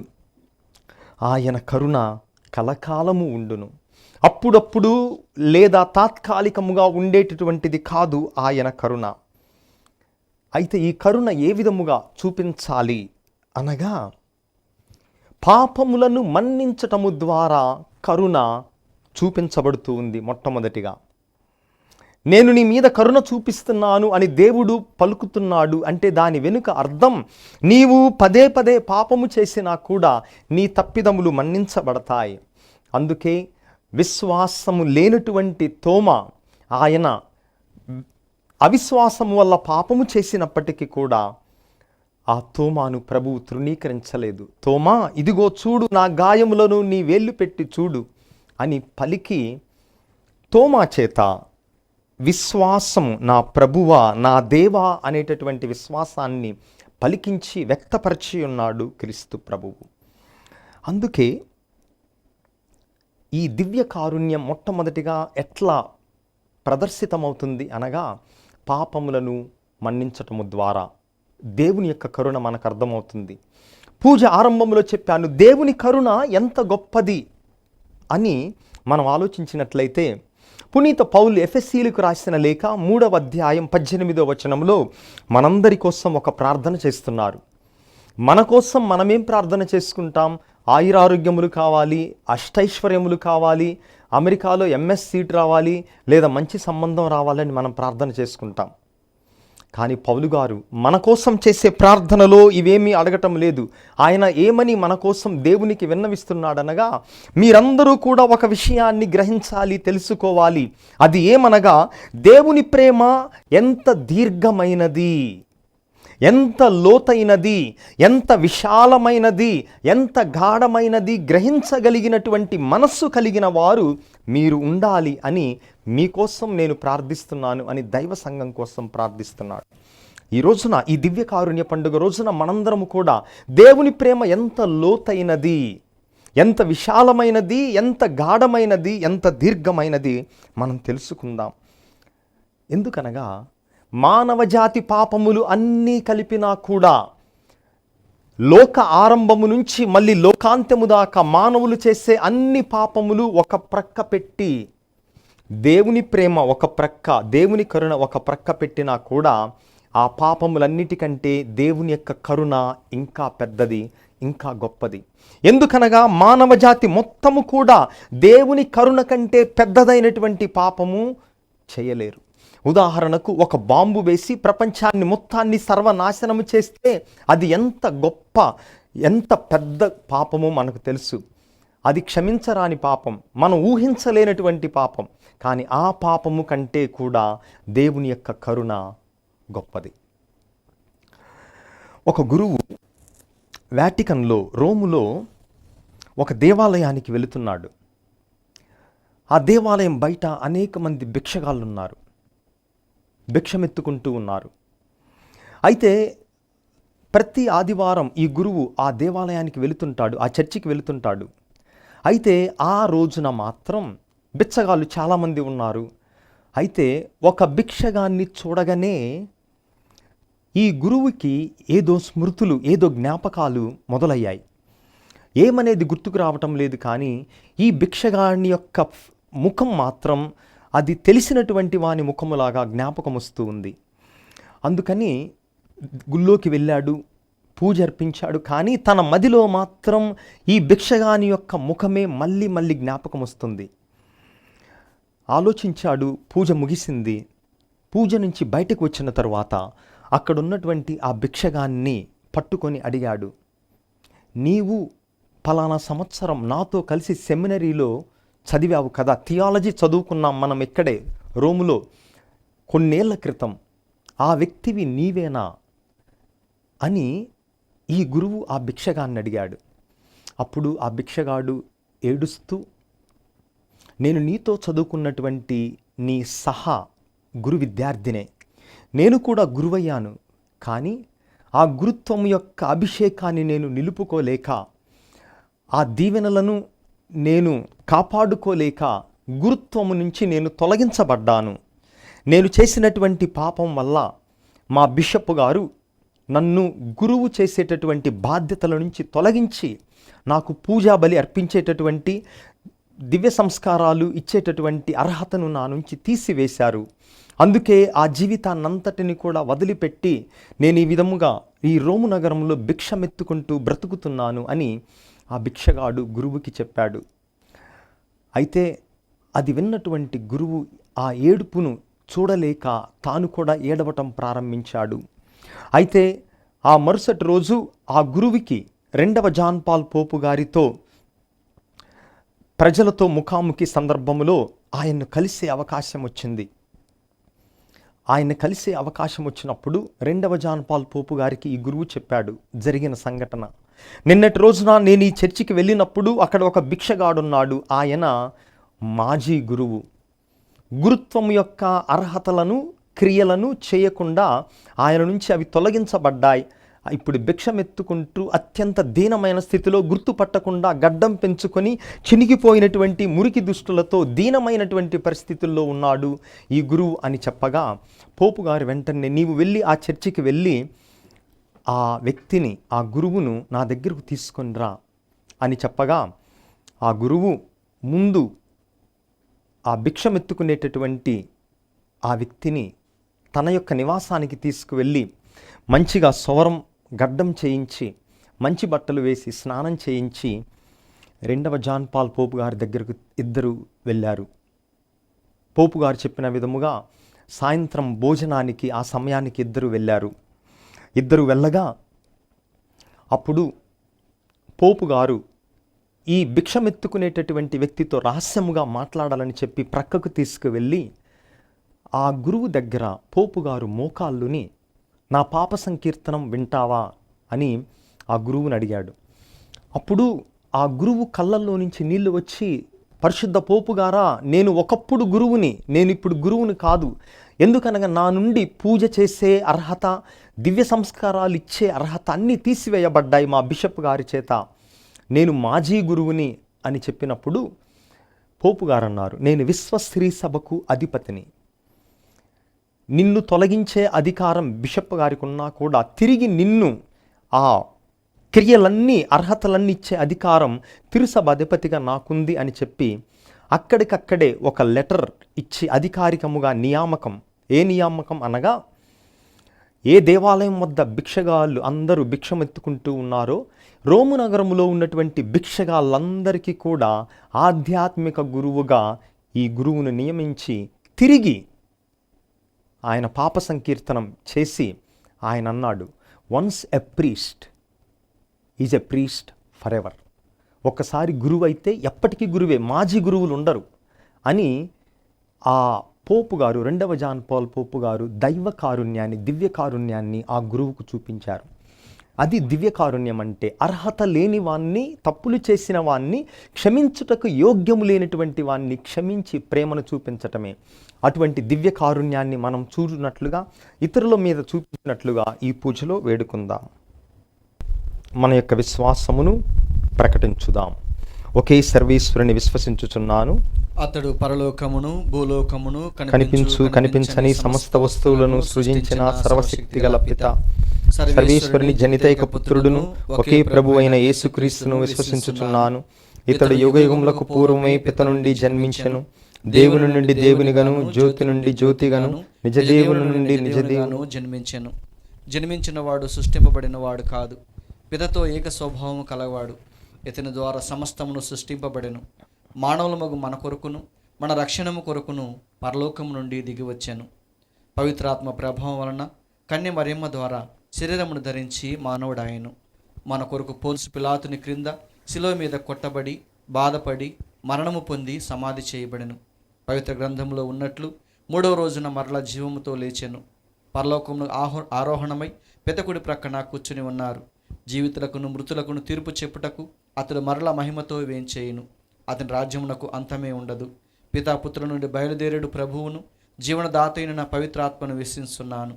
Speaker 2: ఆయన కరుణ కలకాలము ఉండును. అప్పుడప్పుడు లేదా తాత్కాలికముగా ఉండేటటువంటిది కాదు ఆయన కరుణ. అయితే ఈ కరుణ ఏ విధముగా చూపించాలి అనగా, పాపములను మన్నించటము ద్వారా కరుణ చూపించబడుతూ ఉంది. మొట్టమొదటిగా నేను నీ మీద కరుణ చూపిస్తున్నాను అని దేవుడు పలుకుతున్నాడు అంటే దాని వెనుక అర్థం, నీవు పదే పదే పాపము చేసినా కూడా నీ తప్పిదములు మన్నించబడతాయి. అందుకే విశ్వాసము లేనటువంటి తోమ, ఆయన అవిశ్వాసము వల్ల పాపము చేసినప్పటికీ కూడా ఆ తోమాను ప్రభువు తృణీకరించలేదు. తోమా, ఇదిగో చూడు నా గాయములను నీ వేళ్ళు పెట్టి చూడు అని పలికి తోమా చేత విశ్వాసము, నా ప్రభువా నా దేవా అనేటటువంటి విశ్వాసాన్ని పలికించి వ్యక్తపరిచి ఉన్నాడు క్రీస్తు ప్రభువు. అందుకే ఈ దివ్య కారుణ్యం మొట్టమొదటిగా ఎట్లా ప్రదర్శితమవుతుంది అనగా, పాపములను మన్నించటము ద్వారా దేవుని యొక్క కరుణ మనకు అర్థమవుతుంది. పూజ ఆరంభంలో చెప్పాను, దేవుని కరుణ ఎంత గొప్పది అని మనం ఆలోచించినట్లయితే, పునీత పౌలు ఎఫెసీలకు రాసిన లేఖ 3వ అధ్యాయం 18వ వచనంలో మనందరి కోసం ఒక ప్రార్థన చేస్తున్నారు. మన కోసం మనమేం ప్రార్థన చేసుకుంటాం? ఆయురారోగ్యములు కావాలి, అష్టైశ్వర్యములు కావాలి, అమెరికాలో MS సీట్ రావాలి, లేదా మంచి సంబంధం రావాలని మనం ప్రార్థన చేసుకుంటాం. కానీ పౌలు గారు మన కోసం చేసే ప్రార్థనలో ఇవేమీ అడగటం లేదు. ఆయన ఏమని మన కోసం దేవునికి విన్నవిస్తున్నాడనగా, మీరందరూ కూడా ఒక విషయాన్ని గ్రహించాలి, తెలుసుకోవాలి. అది ఏమనగా, దేవుని ప్రేమ ఎంత దీర్ఘమైనది, ఎంత లోతైనది, ఎంత విశాలమైనది, ఎంత గాఢమైనది గ్రహించగలిగినటువంటి మనస్సు కలిగిన వారు మీరు ఉండాలి అని మీకోసం నేను ప్రార్థిస్తున్నాను అని దైవ సంఘం కోసం ప్రార్థిస్తున్నాడు. ఈ రోజున, ఈ దివ్య కారుణ్య పండుగ రోజున మనందరము కూడా దేవుని ప్రేమ ఎంత లోతైనది, ఎంత విశాలమైనది, ఎంత గాఢమైనది, ఎంత దీర్ఘమైనది మనం తెలుసుకుందాం. ఎందుకనగా, మానవజాతి పాపములు అన్నీ కలిపినా కూడా లోక ఆరంభము నుంచి మళ్ళీ లోకాంత్యము దాకా మానవులు చేసే అన్ని పాపములు ఒక ప్రక్క పెట్టి, దేవుని ప్రేమ ఒక ప్రక్క, దేవుని కరుణ ఒక ప్రక్క పెట్టినా కూడా ఆ పాపములన్నిటికంటే దేవుని యొక్క కరుణ ఇంకా పెద్దది, ఇంకా గొప్పది. ఎందుకనగా మానవజాతి మొత్తము కూడా దేవుని కరుణ కంటే పెద్దదైనటువంటి పాపము చేయలేరు. ఉదాహరణకు, ఒక బాంబు వేసి ప్రపంచాన్ని మొత్తాన్ని సర్వనాశనము చేస్తే అది ఎంత గొప్ప, ఎంత పెద్ద పాపము మనకు తెలుసు. అది క్షమించరాని పాపం, మనం ఊహించలేనటువంటి పాపం. కానీ ఆ పాపము కంటే కూడా దేవుని యొక్క కరుణ గొప్పది. ఒక గురువు వాటికన్లో, రోములో ఒక దేవాలయానికి వెళుతున్నాడు. ఆ దేవాలయం బయట అనేక మంది భిక్షగాళ్ళు ఉన్నారు, భిక్షమెత్తుకుంటూ ఉన్నారు. అయితే ప్రతి ఆదివారం ఈ గురువు ఆ దేవాలయానికి వెళుతుంటాడు, ఆ చర్చికి వెళుతుంటాడు. అయితే ఆ రోజున మాత్రం బిచ్చగాళ్ళు చాలామంది ఉన్నారు. అయితే ఒక భిక్షగాన్ని చూడగానే ఈ గురువుకి ఏదో స్మృతులు, ఏదో జ్ఞాపకాలు మొదలయ్యాయి. ఏమనేది గుర్తుకు రావటం లేదు, కానీ ఈ భిక్షగాని యొక్క ముఖం మాత్రం అది తెలిసినటువంటి వాని ముఖములాగా జ్ఞాపకం వస్తూ ఉంది. అందుకని గుళ్ళోకి వెళ్ళాడు, పూజ అర్పించాడు. కానీ తన మదిలో మాత్రం ఈ భిక్షగాని యొక్క ముఖమే మళ్ళీ మళ్ళీ జ్ఞాపకం వస్తుంది. ఆలోచించాడు. పూజ ముగిసింది. పూజ నుంచి బయటకు వచ్చిన తరువాత అక్కడున్నటువంటి ఆ భిక్షగాన్ని పట్టుకొని అడిగాడు, నీవు ఫలానా సంవత్సరం నాతో కలిసి సెమినరీలో చదివావు కదా, థియాలజీ చదువుకున్నాం మనం ఇక్కడే రోములో కొన్నేళ్ల క్రితం, ఆ వ్యక్తివి నీవేనా అని ఈ గురువు ఆ భిక్షగాన్ని అడిగాడు. అప్పుడు ఆ భిక్షగాడు ఏడుస్తూ, నేను నీతో చదువుకున్నటువంటి నీ సహా గురు విద్యార్థినే, నేను కూడా గురువయ్యాను, కానీ ఆ గురుత్వం యొక్క అభిషేకాన్ని నేను నిలుపుకోలేక, ఆ దీవెనలను నేను కాపాడుకోలేక గురుత్వము నుంచి నేను తొలగించబడ్డాను. నేను చేసినటువంటి పాపం వల్ల మా బిషప్ గారు నన్ను గురువు చేసేటటువంటి బాధ్యతల నుంచి తొలగించి నాకు పూజా బలి అర్పించేటటువంటి దివ్య సంస్కారాలు ఇచ్చేటటువంటి అర్హతను నా నుంచి తీసివేశారు. అందుకే ఆ జీవితాన్నంతటిని కూడా వదిలిపెట్టి నేను ఈ విధముగా ఈ రోము నగరంలో భిక్షమెత్తుకుంటూ బ్రతుకుతున్నాను అని ఆ భిక్షగాడు గురువుకి చెప్పాడు. అయితే అది విన్నటువంటి గురువు ఆ ఏడుపును చూడలేక తాను కూడా ఏడవటం ప్రారంభించాడు. అయితే ఆ మరుసటి రోజు ఆ గురువుకి 2వ జాన్ పాల్ పోపు గారితో ప్రజలతో ముఖాముఖి సందర్భంలో ఆయన్ను కలిసే అవకాశం వచ్చింది. ఆయన కలిసే అవకాశం వచ్చినప్పుడు 2వ జాన్ పాల్ పోపు గారికి ఈ గురువు చెప్పాడు జరిగిన సంఘటన. నిన్నటి రోజున నేను ఈ చర్చికి వెళ్ళినప్పుడు అక్కడ ఒక భిక్షగాడున్నాడు. ఆయన మాజీ గురువు. గురుత్వం యొక్క అర్హతలను క్రియలను చేయకుండా ఆయన నుంచి అవి తొలగించబడ్డాయి. ఇప్పుడు భిక్షమెత్తుకుంటూ అత్యంత దీనమైన స్థితిలో గుర్తుపట్టకుండా గడ్డం పెంచుకొని చినిగిపోయినటువంటి మురికి దుస్తులతో దీనమైనటువంటి పరిస్థితుల్లో ఉన్నాడు ఈ గురువు అని చెప్పగా పోపు గారు వెంటనే నీవు వెళ్ళి ఆ చర్చికి వెళ్ళి ఆ వ్యక్తిని, ఆ గురువును నా దగ్గరకు తీసుకొని రా అని చెప్పగా ఆ గురువు ముందు ఆ భిక్షమెత్తుకునేటటువంటి ఆ వ్యక్తిని తన యొక్క నివాసానికి తీసుకువెళ్ళి మంచిగా సౌరం గడ్డం చేయించి మంచి బట్టలు వేసి స్నానం చేయించి 2వ జాన్ పాల్ పోపు గారి దగ్గరకు ఇద్దరు వెళ్ళారు. పోపు గారు చెప్పిన విధముగా సాయంత్రం భోజనానికి ఆ సమయానికి ఇద్దరు వెళ్ళారు. ఇద్దరు వెళ్ళగా అప్పుడు పోపు గారు ఈ భిక్షమెత్తుకునేటటువంటి వ్యక్తితో రహస్యముగా మాట్లాడాలని చెప్పి ప్రక్కకు తీసుకువెళ్ళి ఆ గురువు దగ్గర పోపు గారు మోకాళ్ళుని నా పాప సంకీర్తనం వింటావా అని ఆ గురువుని అడిగాడు. అప్పుడు ఆ గురువు కళ్ళల్లో నుంచి నీళ్లు వచ్చి పరిశుద్ధ పోపు గారా, నేను ఒకప్పుడు గురువుని, నేను ఇప్పుడు గురువుని కాదు. ఎందుకనగా నా నుండి పూజ చేసే అర్హత, దివ్య సంస్కారాలు ఇచ్చే అర్హత అన్నీ తీసివేయబడ్డాయి మా బిషప్ గారి చేత. నేను మాజీ గురువుని అని చెప్పినప్పుడు పోపు గారు అన్నారు, నేను విశ్వస్త్రీ సభకు అధిపతిని. నిన్ను తొలగించే అధికారం బిషప్ గారికి ఉన్నా కూడా తిరిగి నిన్ను ఆ క్రియలన్నీ అర్హతలన్నీ ఇచ్చే అధికారం తిరుసభ అధిపతిగా నాకుంది అని చెప్పి అక్కడికక్కడే ఒక లెటర్ ఇచ్చి అధికారికముగా నియామకం. ఏ నియామకం అనగా ఏ దేవాలయం వద్ద భిక్షగాళ్ళు అందరూ భిక్షమెత్తుకుంటూ ఉన్నారో రోము నగరములో ఉన్నటువంటి భిక్షగాళ్ళందరికీ కూడా ఆధ్యాత్మిక గురువుగా ఈ గురువును నియమించి తిరిగి ఆయన పాప సంకీర్తనం చేసి ఆయన అన్నాడు, once a priest is a priest for ever. ఒక్కసారి గురువు అయితే ఎప్పటికీ గురువే, మాజీ గురువులు ఉండరు అని ఆ పోపు గారు 2వ జాన్ పాల్ పోపు గారు దైవ కారుణ్యాన్ని, దివ్య కారుణ్యాన్ని ఆ గురువుకు చూపించారు. అది దివ్య కారుణ్యం అంటే అర్హత లేని వాణ్ణి, తప్పులు చేసిన వాణ్ణి క్షమించుటకు యోగ్యము లేనటువంటి వాణ్ణి క్షమించి ప్రేమను చూపించటమే. అటువంటి దివ్య కారుణ్యాన్ని మనం చూసినట్లుగా, ఇతరుల మీద చూపించినట్లుగా ఈ పూజలో వేడుకుందాం. మన యొక్క విశ్వాసమును ప్రకటించుదాం. ఒకే సర్వేశ్వరుని విశ్వసించుచున్నాను,
Speaker 1: అతడు పరలోకమును భూలోకమును
Speaker 2: కనిపించని సమస్త వస్తువులను సృజించిన సర్వశక్తి గల పిత సర్వేశ్వరుని జనితైక పుత్రుడును ఒకే ప్రభు అయిన యేసుక్రీస్తును విశ్వసించుచున్నాను. ఇతడు యుగయుగములకు పూర్వమే పిత నుండి జన్మించెను, దేవుని నుండి దేవునిగాను, జ్యోతి నుండి జ్యోతిగాను, నిజదేవుని నుండి నిజదేవును
Speaker 1: జన్మించిన వాడు సృష్టింపబడిన వాడు కాదు, పితతో ఏక స్వభావము కలవాడు. ఇతని ద్వారా సమస్తమును సృష్టింపబడెను. మానవులమగు మన కొరకును మన రక్షణము కొరకును పరలోకము నుండి దిగివచ్చెను. పవిత్రాత్మ ప్రభావం వలన కన్య మరియమ్మ ద్వారా శరీరమును ధరించి మానవుడాయను. మన కొరకు పోన్సు పిలాతుని క్రింద శిలువ మీద కొట్టబడి బాధపడి మరణము పొంది సమాధి చేయబడెను. పవిత్ర గ్రంథంలో ఉన్నట్లు 3వ రోజున మరల జీవముతో లేచెను. పరలోకమును ఆరోహణమై పితకుడి ప్రక్కన కూర్చుని ఉన్నారు. జీవితులకును మృతులకును తీర్పు చెప్పుటకు అతడు మరల మహిమతో వేంచేయును. అతని రాజ్యమునకు అంతమే ఉండదు. పితాపుత్రుల నుండి బయలుదేరేడు ప్రభువును జీవనదాతైన నా పవిత్రాత్మను విశ్వసిస్తున్నాను.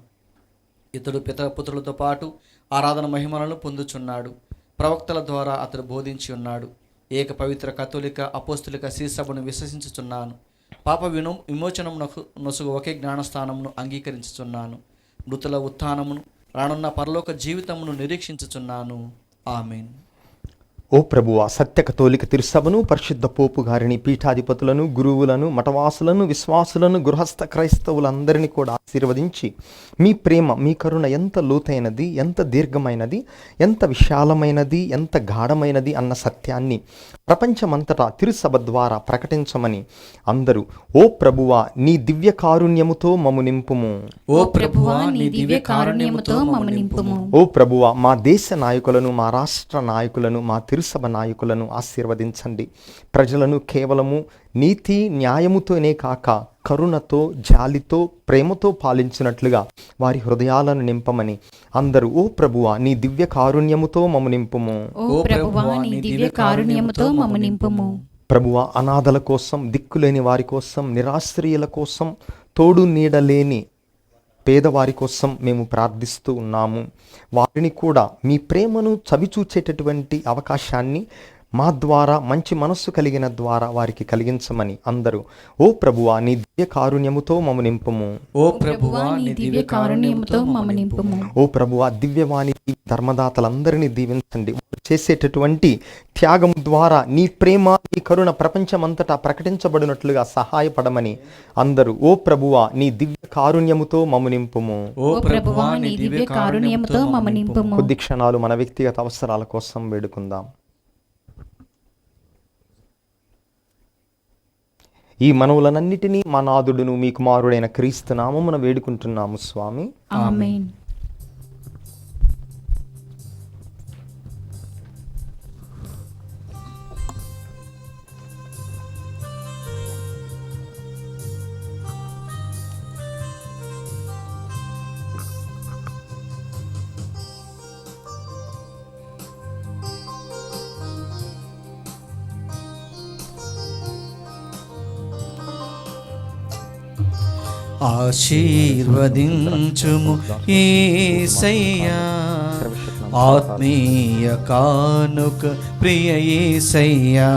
Speaker 1: ఇతడు పితరపుత్రులతో పాటు ఆరాధన మహిమలను పొందుచున్నాడు. ప్రవక్తల ద్వారా అతడు బోధించి ఉన్నాడు. ఏక పవిత్ర కథోలిక అపోస్తులిక శ్రీసభను విశ్వసించుచున్నాను. పాప విమోచనమునకు నొసుగు ఒకే జ్ఞానస్థానమును అంగీకరించుచున్నాను. మృతుల ఉత్థానమును, రానున్న పరలోక జీవితమును నిరీక్షించుచున్నాను. ఆమేన్.
Speaker 2: ఓ ప్రభువా, సత్య కథోలిక తిరుసభను, పరిశుద్ధ పోపు గారిని, పీఠాధిపతులను, గురువులను, మఠవాసులను, విశ్వాసులను, గృహస్థ క్రైస్తవులందరినీ కూడా ఆశీర్వదించి మీ ప్రేమ, మీ కరుణ ఎంత లోతైనది, ఎంత దీర్ఘమైనది, ఎంత విశాలమైనది, ఎంత గాఢమైనది అన్న సత్యాన్ని ప్రపంచమంతటా తిరుసభ ద్వారా ప్రకటించమని అందరూ ఓ ప్రభువా నీ దివ్య కారుణ్యముతో మమ్ము నింపుము.
Speaker 1: ఓ ప్రభువా, నీ దివ్య కారుణ్యముతో మమ్ము నింపుము.
Speaker 2: ఓ ప్రభువా, మా దేశ నాయకులను, మా రాష్ట్ర నాయకులను, మా తిరుసభ నాయకులను ఆశీర్వదించండి. ప్రజలను కేవలము నీతి న్యాయముతోనే కాక కరుణతో, జాలితో, ప్రేమతో పాలించినట్లుగా వారి హృదయాలను నింపమని అందరూ ఓ ప్రభువా నీ దివ్య కారుణ్యముతో మమ్ము నింపుము.
Speaker 3: ఓ ప్రభువా, నీ దివ్య కారుణ్యముతో మమ్ము నింపుము.
Speaker 2: ప్రభువా, అనాథల కోసం, దిక్కులేని వారి కోసం, నిరాశ్రయుల కోసం, తోడు నీడలేని పేదవారి కోసం మేము ప్రార్థిస్తూ ఉన్నాము. వారిని కూడా మీ ప్రేమను చవిచూచేటటువంటి అవకాశాన్ని మా ద్వారా, మంచి మనస్సు కలిగిన ద్వారా వారికి కలిగించమని అందరూ ఓ ప్రభువా నీ దివ్య కారుణ్యముతో మమ్ము నింపుము.
Speaker 1: ఓ ప్రభువా, నీ దివ్య కారుణ్యముతో మమ్ము నింపుము.
Speaker 2: ఓ ప్రభువా, దివ్యవాణి ధర్మదాతలందరినీ దీవించండి. చేసేటటువంటి త్యాగం ద్వారా నీ ప్రేమ, నీ కరుణ ప్రపంచమంతటా ప్రకటించబడినట్లుగా సహాయపడమని అందరూ ఓ ప్రభువా నీ దివ్య కారుణ్యముతో మమ్ము నింపుము.
Speaker 1: ఓ ప్రభువా, నీ దివ్య కారుణ్యముతో మమ్ము నింపుము.
Speaker 2: కొద్ది క్షణాలు మన వ్యక్తిగత అవసరాల కోసం వేడుకుందాం. ఈ మనవులనన్నిటినీ మా నాథుడును మీ కుమారుడైన క్రీస్తు నామమున వేడుకుంటున్నాము స్వామి.
Speaker 3: ఆమేన్.
Speaker 1: ఆశీర్వదించుము యేసయ్యా, ఆత్మీయ కానుక ప్రియ యేసయ్యా.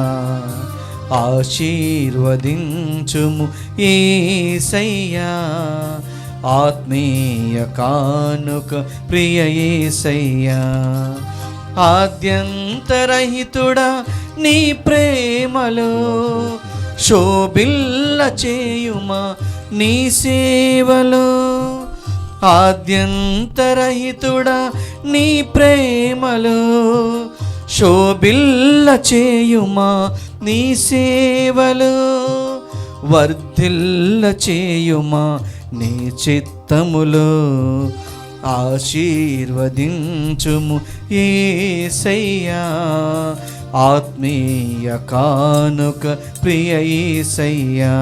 Speaker 1: ఆశీర్వదించుము యేసయ్యా, ఆత్మీయ కానుక ప్రియ యేసయ్యా. ఆద్యంతరహితుడా నీ ప్రేమలో శోభిల్ల చేయుమా నీ సేవలో. ఆద్యంతరహితుడా నీ ప్రేమలో శోభిల్ల చేయుమా నీ సేవలో. వర్ధిల్ల చేయుమా నీ చిత్తములో. ఆశీర్వదించుము యేసయ్యా, ఆత్మీయ కానుక ప్రియ యేసయ్యా.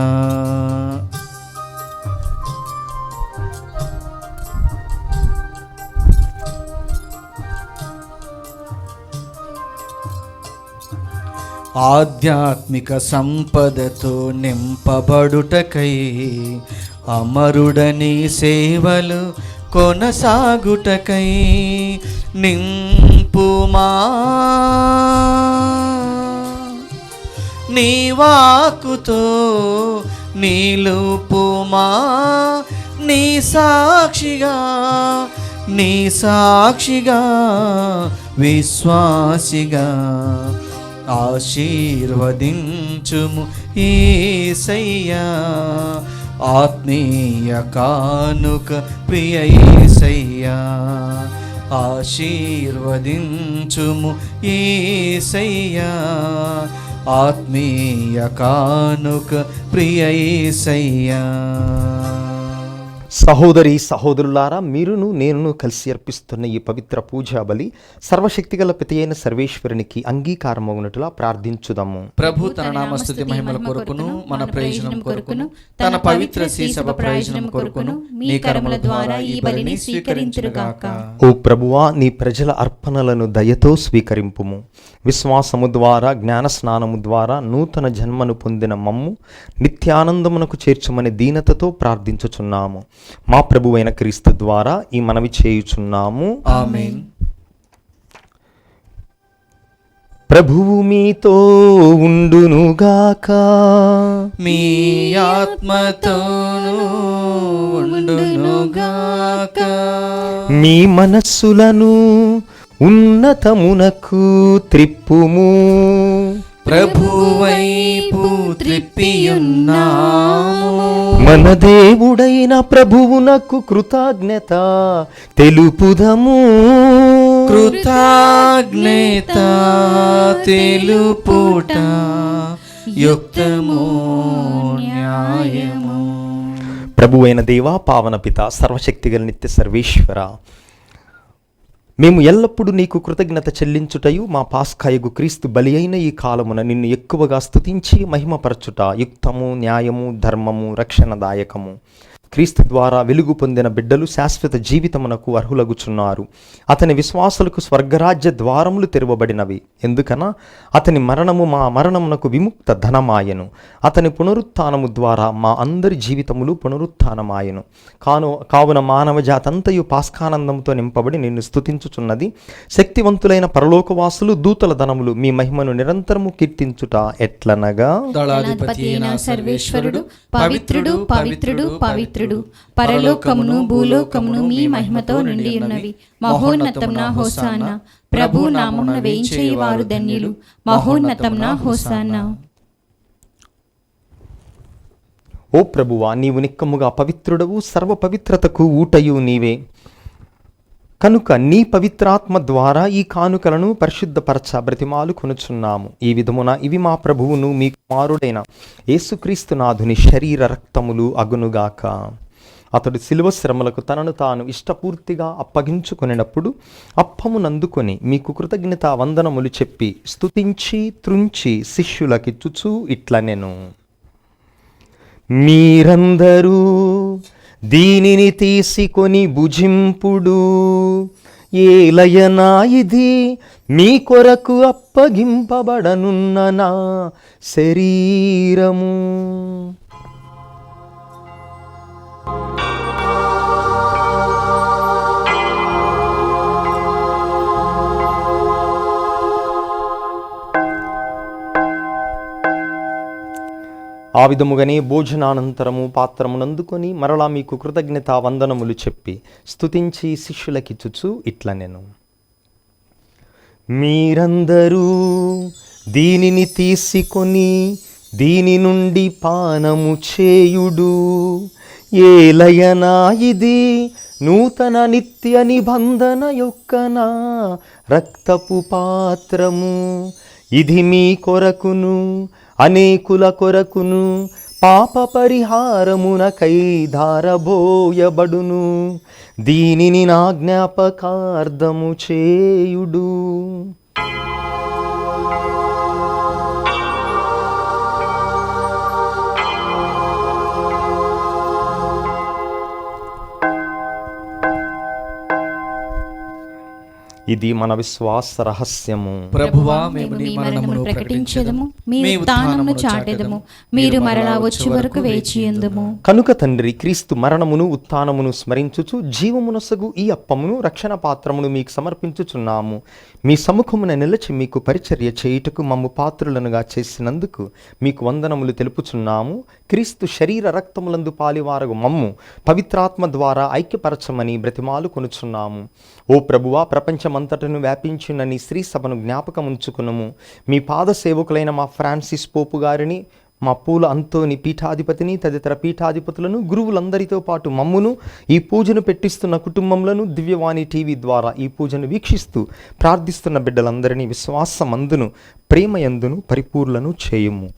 Speaker 1: ఆధ్యాత్మిక సంపదతో నింపబడుటకై అమరుడని సేవలు కొనసాగుటకై నింపుమా నీ వాక్కుతో, నిలుపుమా నీ సాక్షిగా, నీ సాక్షిగా విశ్వాసిగా. ఆశీర్వదించుము యేసయ్యా, ఆత్మీయ కానుక ప్రియ యేసయ్యా. ఆశీర్వదించుము యేసయ్యా, ఆత్మీయ కానుక ప్రియ యేసయ్యా.
Speaker 2: సహోదరి సహోదరులారా, మీరును నేనును కలిసి అర్పిస్తున్న ఈ పవిత్ర పూజా బలి సర్వశక్తిగల పిత అయిన సర్వేశ్వరునికి అంగీకారమగునట్లుగా ప్రార్థించుదాము.
Speaker 1: ప్రభు తన నామస్తుతి మహిమల కొరకును మన ప్రయోజనం కొరకును తన పవిత్ర శ్రీసభ ప్రయోజనం కొరకును మీ కర్మల ద్వారా ఈ బలిని స్వీకరించుగాక.
Speaker 2: ఓ ప్రభువా, నీ ప్రజల అర్పణలను దయతో స్వీకరింపుము. విశ్వాసము ద్వారా, జ్ఞాన స్నానము ద్వారా నూతన జన్మను పొందిన మమ్ము నిత్యానందమునకు చేర్చుమని దీనతతో ప్రార్థించుచున్నాము. మా ప్రభువైన క్రీస్తు ద్వారా ఈ మనవి చేయుచున్నాము.
Speaker 1: ఆమేన్.
Speaker 2: ప్రభువు మీతో ఉండునుగాక.
Speaker 1: మీ ఆత్మతోనూ ఉండునుగాక.
Speaker 2: మీ మనస్సులను ఉన్నతమునకు త్రిప్పుము.
Speaker 1: ప్రభువైపు త్రిప్పియున్నాము.
Speaker 2: మన దేవుడైన ప్రభువునకు కృతజ్ఞత తెలుపుదము.
Speaker 1: కృతజ్ఞత తెలుపుట యుక్తము న్యాయము.
Speaker 2: ప్రభువైన దేవా, పావన పిత, సర్వశక్తిగల నిత్య సర్వేశ్వర, మేము ఎల్లప్పుడూ నీకు కృతజ్ఞత చెల్లించుటయు మా పాస్కాయగు క్రీస్తు బలి అయిన ఈ కాలమున నిన్ను ఎక్కువగా స్తుతించి మహిమపరచుట యుక్తము న్యాయము ధర్మము రక్షణదాయకము. క్రీస్తు ద్వారా వెలుగు పొందిన బిడ్డలు శాశ్వత జీవితమునకు అర్హులగుచున్నారు. అతని విశ్వాసులకు స్వర్గరాజ్య ద్వారములు తెరవబడినవి. ఎందుకనా అతని మరణము మా మరణమునకు విముక్త ధనమాయను. అతని పునరుత్థానము ద్వారా మా అందరి జీవితములు పునరుత్థానమాయను. కావున మానవ జాతంతయు పాస్కానందంతో నింపబడి నిన్ను స్తుతించుచున్నది. శక్తివంతులైన పరలోకవాసులు దూతల ధనములు మీ మహిమను నిరంతరము కీర్తించుట ఎట్లనగా,
Speaker 1: దళాధిపతి అయిన సర్వేశ్వరుడు
Speaker 3: పవిత్రుడు పవిత్రుడు పవిత్రుడు, పరలోకమును భూలోకమును మీ మహిమతో నిండి ఉన్నవి. మహోన్నతమున హోసానా. ప్రభు నామమున వేయించేవారు ధన్యులు. మహోన్నతమున హోసానా.
Speaker 2: ఓ ప్రభువా, నీవు నిక్కముగా పవిత్రుడవు, సర్వ పవిత్రతకు ఊటయు నీవే. కనుక నీ పవిత్రాత్మ ద్వారా ఈ కానుకలను పరిశుద్ధపరచ బ్రతిమాలు కొనుచున్నాము. ఈ విధమున ఇవి మా ప్రభువును మీ కుమారుడైన యేసుక్రీస్తునాథుని శరీర రక్తములు అగునుగాక. అతడు శిలువ శ్రమలకు తనను తాను ఇష్టపూర్తిగా అప్పగించుకొనినప్పుడు అప్పమునందుకొని మీకు కృతజ్ఞతా వందనములు చెప్పి స్తుతించి త్రుంచి శిష్యులకిచ్చుచూ ఇట్లనెను, మీరందరూ దీనిని తీసుకొని భుజింపుడు. ఏలయనా ఇది మీ కొరకు అప్పగింపబడనున్న నా శరీరము. ఆ విధముగానే భోజనానంతరము పాత్రమునందుకొని మరలా మీకు కృతజ్ఞతా వందనములు చెప్పి స్తుతించి శిష్యులకిచ్చుచు ఇట్లనెను, మీరందరూ దీనిని తీసుకొని దీని నుండి పానము చేయుడు. ఏలయనా ఇది నూతన నిత్య నిబంధన యొక్క నా రక్తపు పాత్రము. ఇది మీ కొరకును అనేకుల కొరకును పాప పరిహారమునకై ధారబోయబడును. దీనిని నా జ్ఞాపకార్థము చేయుడు. ఇది మన విశ్వాస రహస్యము.
Speaker 1: ప్రభువా, మేము నీ మరణమును ప్రకటించెదము, మీ ఉత్థానమును చాటెదము. మీరు మరలా వచ్చి వరకు వేచియుందుము.
Speaker 2: కనుక తండ్రి, క్రీస్తు మరణమును ఉత్థానమును స్మరించుచు జీవమునొసగు ఈ అప్పమును రక్షణ పాత్రమును మీకు సమర్పించుచున్నాము. మీ సముఖమున నిలిచి మీకు పరిచర్య చేయుటకు మమ్ము పాత్రులనుగా చేసినందుకు మీకు వందనములు తెలుపుచున్నాము. క్రీస్తు శరీర రక్తములందు పాలివారగు మమ్ము పవిత్రాత్మ ద్వారా ఐక్యపరచమని బ్రతిమాలు కొనుచున్నాము. ఓ ప్రభువా, ప్రపంచమంతటను వ్యాపించిన నీ శ్రీ సభను జ్ఞాపకముంచుకునము. మీ పాద సేవకులైన మా ఫ్రాన్సిస్ పోపు గారిని, మా పూల అంతోని పీఠాధిపతిని, తదితర పీఠాధిపతులను, గురువులందరితో పాటు మమ్మును, ఈ పూజను పెట్టిస్తున్న కుటుంబములను, దివ్యవాణి టీవీ ద్వారా ఈ పూజను వీక్షిస్తూ ప్రార్థిస్తున్న బిడ్డలందరినీ విశ్వాసమందును ప్రేమయందును పరిపూర్ణను చేయుము.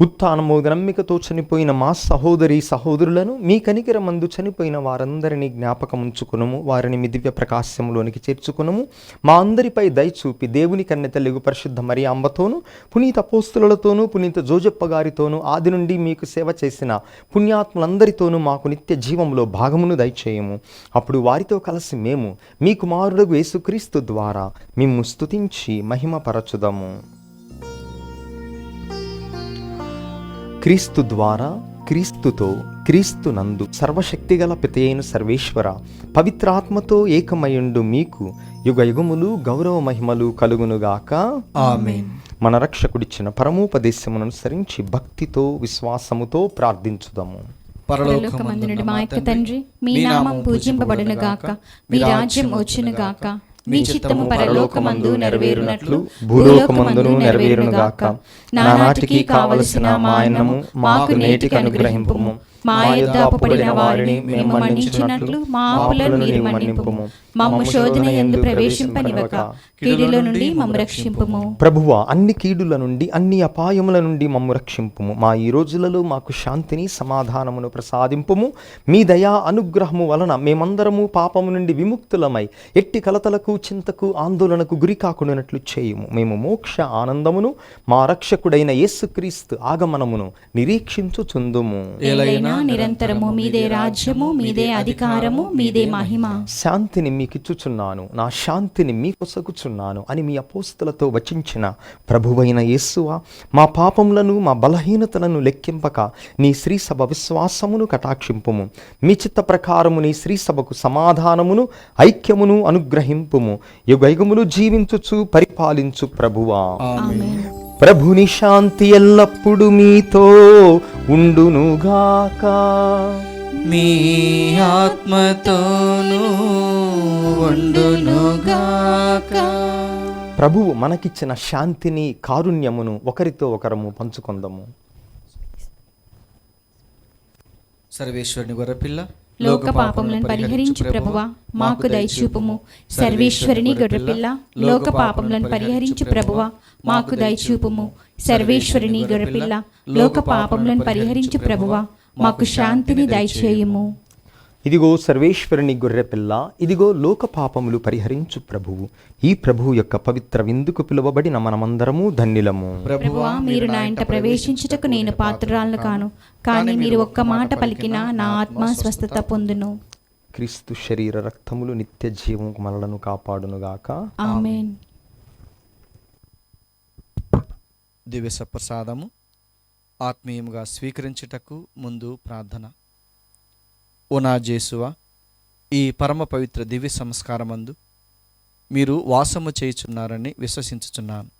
Speaker 2: ఉత్థానము నమ్మికతో చనిపోయిన మా సహోదరి సహోదరులను, మీ కనికరమందు చనిపోయిన వారందరినీ జ్ఞాపకముంచుకునము. వారిని మీ దివ్య ప్రకాశంలోనికి చేర్చుకునము. మా అందరిపై దయచూపి దేవుని కన్నె తల్లి పరిశుద్ధ మరియాంబతోనూ, పునీత అపోస్తులతోనూ, పునీత జోజప్ప గారితోనూ, ఆది నుండి మీకు సేవ చేసిన పుణ్యాత్ములందరితోనూ మాకు నిత్య జీవములో భాగమును దయచేయము. అప్పుడు వారితో కలిసి మేము మీ కుమారుడు యేసుక్రీస్తు ద్వారా మిమ్ము స్తుతించి మహిమపరచుదము. క్రీస్తు ద్వారా, క్రీస్తుతో, క్రీస్తు నందు సర్వశక్తిగల పితయైన సర్వేశ్వర పవిత్రాత్మతో ఏకమయుండు మీకు యుగ యుగములు గౌరవ మహిమలు కలుగునుగాక.
Speaker 1: ఆమేన్.
Speaker 2: మన రక్షకుడిచ్చిన పరమోపదేశమును అనుసరించి భక్తితో విశ్వాసముతో ప్రార్థించుదాము.
Speaker 3: పరలోకమందునుడు మా యొక్క తండ్రి, మీ నామం పూజింపబడును గాక, మీ రాజ్యం వచ్చును గాక, మీ చిత్తము పరలోకమందు నెరవేరునట్లు భూలోకమందును నెరవేరును గాక. నానాటికి కావలసిన మా అన్నము మాకు నేటికి అనుగ్రహింపుము. మా యొద్ద అప్పుపడిన వారిని మేము మన్నించున్నట్లు మా అప్పులను మీరు మన్నింపుము. మమ్ము శోధన యందు ప్రవేశింపనివ్వక కీడుల నుండి మమ్ము రక్షింపుము.
Speaker 2: ప్రభువా, అన్ని కీడుల నుండి అన్ని అపాయముల నుండి మమ్ము రక్షింపుము. మా ఈ రోజులలో మాకు శాంతిని సమాధానమును ప్రసాదింపుము. మీ దయా అనుగ్రహము వలన మేమందరము పాపము నుండి విముక్తులమై ఎట్టి కలతలకు చింతకు ఆందోళనకు గురి కాకుండానట్లు చేయుము. మేము మోక్ష ఆనందమును మా రక్షకుడైన యేసుక్రీస్తు ఆగమనమును నిరీక్షించుచుందుము.
Speaker 3: ఏలైనా నిరంతరము మీదే రాజ్యము, మీదే అధికారము, మీదే మహిమ.
Speaker 2: శాంతిని మీకిచ్చుచున్నాను, నా శాంతిని మీకొసగుచున్నాను అని మీ అపోస్తలతో వచించిన ప్రభువైన యేసువా, మా పాపములను మా బలహీనతలను లెక్కింపక నీ శ్రీసభ విశ్వాసమును కటాక్షింపుము. మీ చిత్త ప్రకారము నీ శ్రీసభకు సమాధానమును ఐక్యమును అనుగ్రహింపుము. యుగయుగములు జీవించుచు పరిపాలించు ప్రభువా.
Speaker 3: ఆమేన్.
Speaker 2: ప్రభుని శాంతి ఎల్లప్పుడు మీతో ఉండునుగాక.
Speaker 1: మీ ఆత్మతోనూ ఉండునుగాక.
Speaker 2: ప్రభువు మనకిచ్చిన శాంతిని కారుణ్యమును ఒకరితో ఒకరము పంచుకొందము.
Speaker 1: సర్వేశ్వరుని గొర్రెపిల్ల,
Speaker 3: లోక పాపములను పరిహరించు ప్రభువా, మాకు దయచూపుము. సర్వేశ్వరుని గొర్రెపిల్ల, లోక పాపములను పరిహరించు ప్రభువా, మాకు దయచూపుము. సర్వేశ్వరుని గొర్రెపిల్ల, లోక పాపములను పరిహరించు ప్రభువా, మాకు శాంతిని దయచేయుము.
Speaker 2: ఇదిగో సర్వేశ్వరుని గొర్రెపిల్ల, ఇదిగో లోక పాపములు పరిహరించు ప్రభువు. ఈ ప్రభువు యొక్క పవిత్ర విందుకు పిలువబడిన మనమందరము ధన్యులము.
Speaker 3: ప్రభువా, మీరు నా ఇంట ప్రవేశించుటకు నేను పాత్రురాలను కాను, కానీ మీరు ఒక్క మాట పలికినా నా ఆత్మ స్వస్థత పొందును.
Speaker 2: క్రీస్తు శరీర రక్తములు నిత్య జీవము మనలను కాపాడునుగాక.
Speaker 3: ఆమేన్.
Speaker 1: దివ్య సప్రసాదము ఆత్మీయముగా స్వీకరించుటకు ముందు ప్రార్థన. ఓ నా జేసువా, ఈ పరమ పవిత్ర దివ్య సంస్కారమందు మీరు వాసము చేయుచున్నారని విశ్వసించుచున్నాను.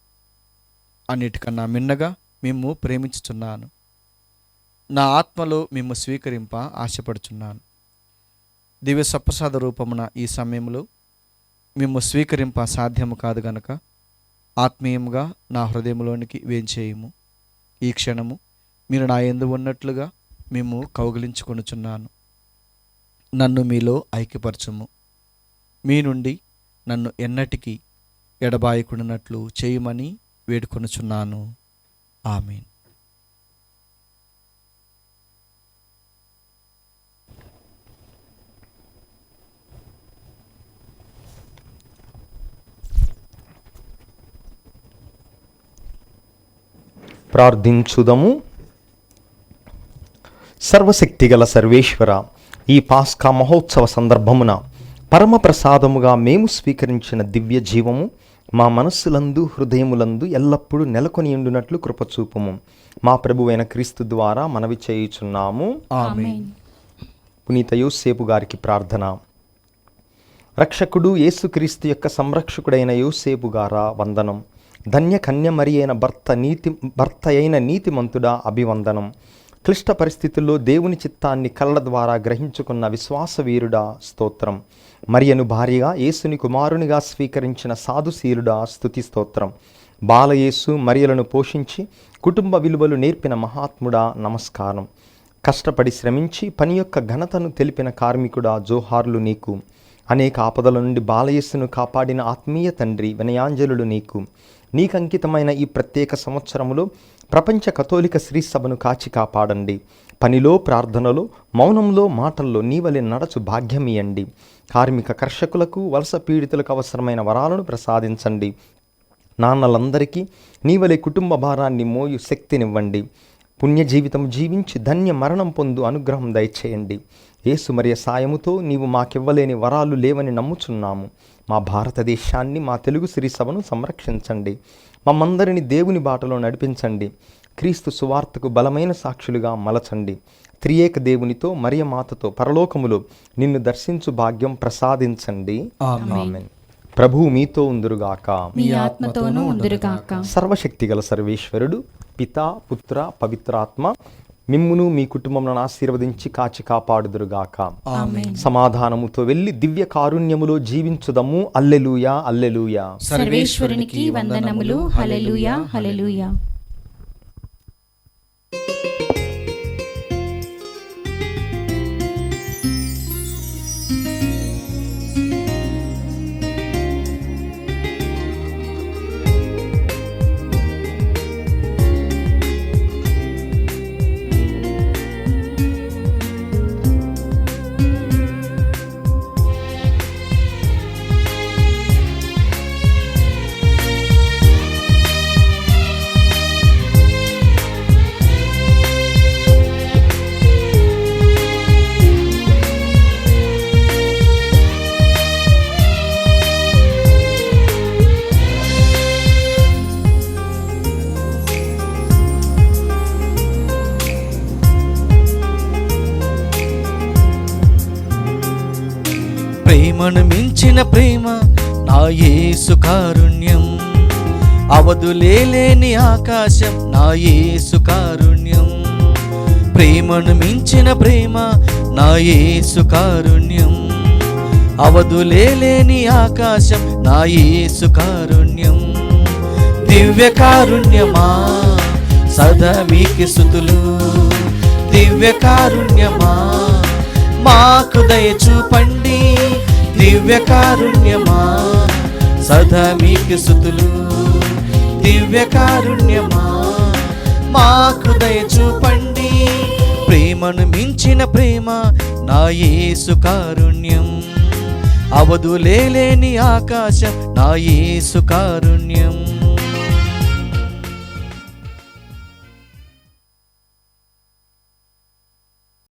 Speaker 1: అన్నిటికన్నా మిన్నగా మిమ్ము ప్రేమించుచున్నాను. నా ఆత్మలో మిమ్ము స్వీకరింప ఆశపడుచున్నాను. దివ్య సప్రసాద రూపమున ఈ సమయంలో మిమ్ము స్వీకరింప సాధ్యము కాదు గనక ఆత్మీయముగా నా హృదయంలోనికి వేంచేయుము. ఈ క్షణము మీరు నా యందు ఉన్నట్లుగా మిమ్ము కౌగిలించుకొనుచున్నాను. నన్ను మీలో ఐక్యపరచుము. మీ నుండి నన్ను ఎన్నటికీ ఎడబాయకుండానట్లు చేయమని వేడుకొనుచున్నాను. ఆమేన్.
Speaker 2: ప్రార్థించుదము. సర్వశక్తిగల సర్వేశ్వర, ఈ పాస్కా మహోత్సవ సందర్భమున పరమ ప్రసాదముగా మేము స్వీకరించిన దివ్య జీవము మా మనస్సులందు హృదయములందు ఎల్లప్పుడూ నెలకొని ఉండునట్లు కృపచూపము. మా ప్రభువైన క్రీస్తు ద్వారా మనవి చేయుచున్నాము.
Speaker 3: ఆమేన్.
Speaker 2: పునీత యోసేపు గారికి ప్రార్థన. రక్షకుడు యేసుక్రీస్తు యొక్క సంరక్షకుడైన యోసేపు గారా వందనం. ధన్య కన్య మరి అయిన భర్త అయిన నీతిమంతుడా అభివందనం. క్లిష్ట పరిస్థితుల్లో దేవుని చిత్తాన్ని కళ్ళ ద్వారా గ్రహించుకున్న విశ్వాసవీరుడా స్తోత్రం. మరియను భార్యగా యేసుని కుమారునిగా స్వీకరించిన సాధుశీలుడా స్తుతి స్తోత్రం. బాలయేసు మరియలను పోషించి కుటుంబ విలువలు నేర్పిన మహాత్ముడా నమస్కారం. కష్టపడి శ్రమించి పని యొక్క ఘనతను తెలిపిన కార్మికుడా జోహార్లు నీకు. అనేక ఆపదల నుండి బాలయేసును కాపాడిన ఆత్మీయ తండ్రి వినయాంజలుడు నీకు. నీకంకితమైన ఈ ప్రత్యేక సంవత్సరములో ప్రపంచ కథోలిక శ్రీసభను కాచి కాపాడండి. పనిలో, ప్రార్థనలో, మౌనంలో, మాటల్లో నీవలే నడచు భాగ్యమియండి. కార్మిక కర్షకులకు, వలస పీడితులకు అవసరమైన వరాలను ప్రసాదించండి. నాన్నలందరికీ నీవలే కుటుంబ భారాన్ని మోయు శక్తినివ్వండి. పుణ్య జీవితం జీవించి ధన్య మరణం పొందు అనుగ్రహం దయచేయండి. యేసు మరియ సాయముతో నీవు మాకివ్వలేని వరాలు లేవని నమ్ముచున్నాము. మా భారతదేశాన్ని, మా తెలుగు శ్రీసభను సంరక్షించండి. మమ్మందరిని దేవుని బాటలో నడిపించండి. క్రీస్తు సువార్తకు బలమైన సాక్షులుగా మలచండి. త్రియేక దేవునితో మరియ మాతతో పరలోకములో నిన్ను దర్శించు భాగ్యం ప్రసాదించండి. ఆమేన్. ప్రభువు మీతో ఉందురుగాక,
Speaker 3: మీ ఆత్మతోనూ ఉందురుగాక.
Speaker 2: సర్వశక్తిగల సర్వేశ్వరుడు పితా పుత్ర పవిత్రాత్మ మిమ్మును మీ కుటుంబములను ఆశీర్వదించి కాచి కాపాడుదురుగాక.
Speaker 3: ఆమేన్.
Speaker 2: సమాధానముతో వెళ్ళి దివ్య కారుణ్యములో జీవించుదము. Alleluia alleluia.
Speaker 3: సర్వేశ్వరునికి వందనములు. హల్లెలూయా హల్లెలూయా.
Speaker 1: ప్రేమను మించిన ప్రేమ నా యేసు కారుణ్యం, అవధులేని ఆకాశం నా యేసు కారుణ్యం. ప్రేమను మించిన ప్రేమ నా యేసు కారుణ్యం, అవధులేని ఆకాశం నా యేసు కారుణ్యం. దివ్య కారుణ్యమా సదా మీకి స్తుతులు, దివ్య కారుణ్యమా మాకు దయ చూపండి. దివ్య కారుణ్యమా సదా మీకు స్తుతులు, దివ్య కారుణ్యమా మాకు దయ చూపండి. ప్రేమను మించిన ప్రేమ నా యేసు కారుణ్యం, అవధులేని ఆకాశం నా యేసు కారుణ్యం.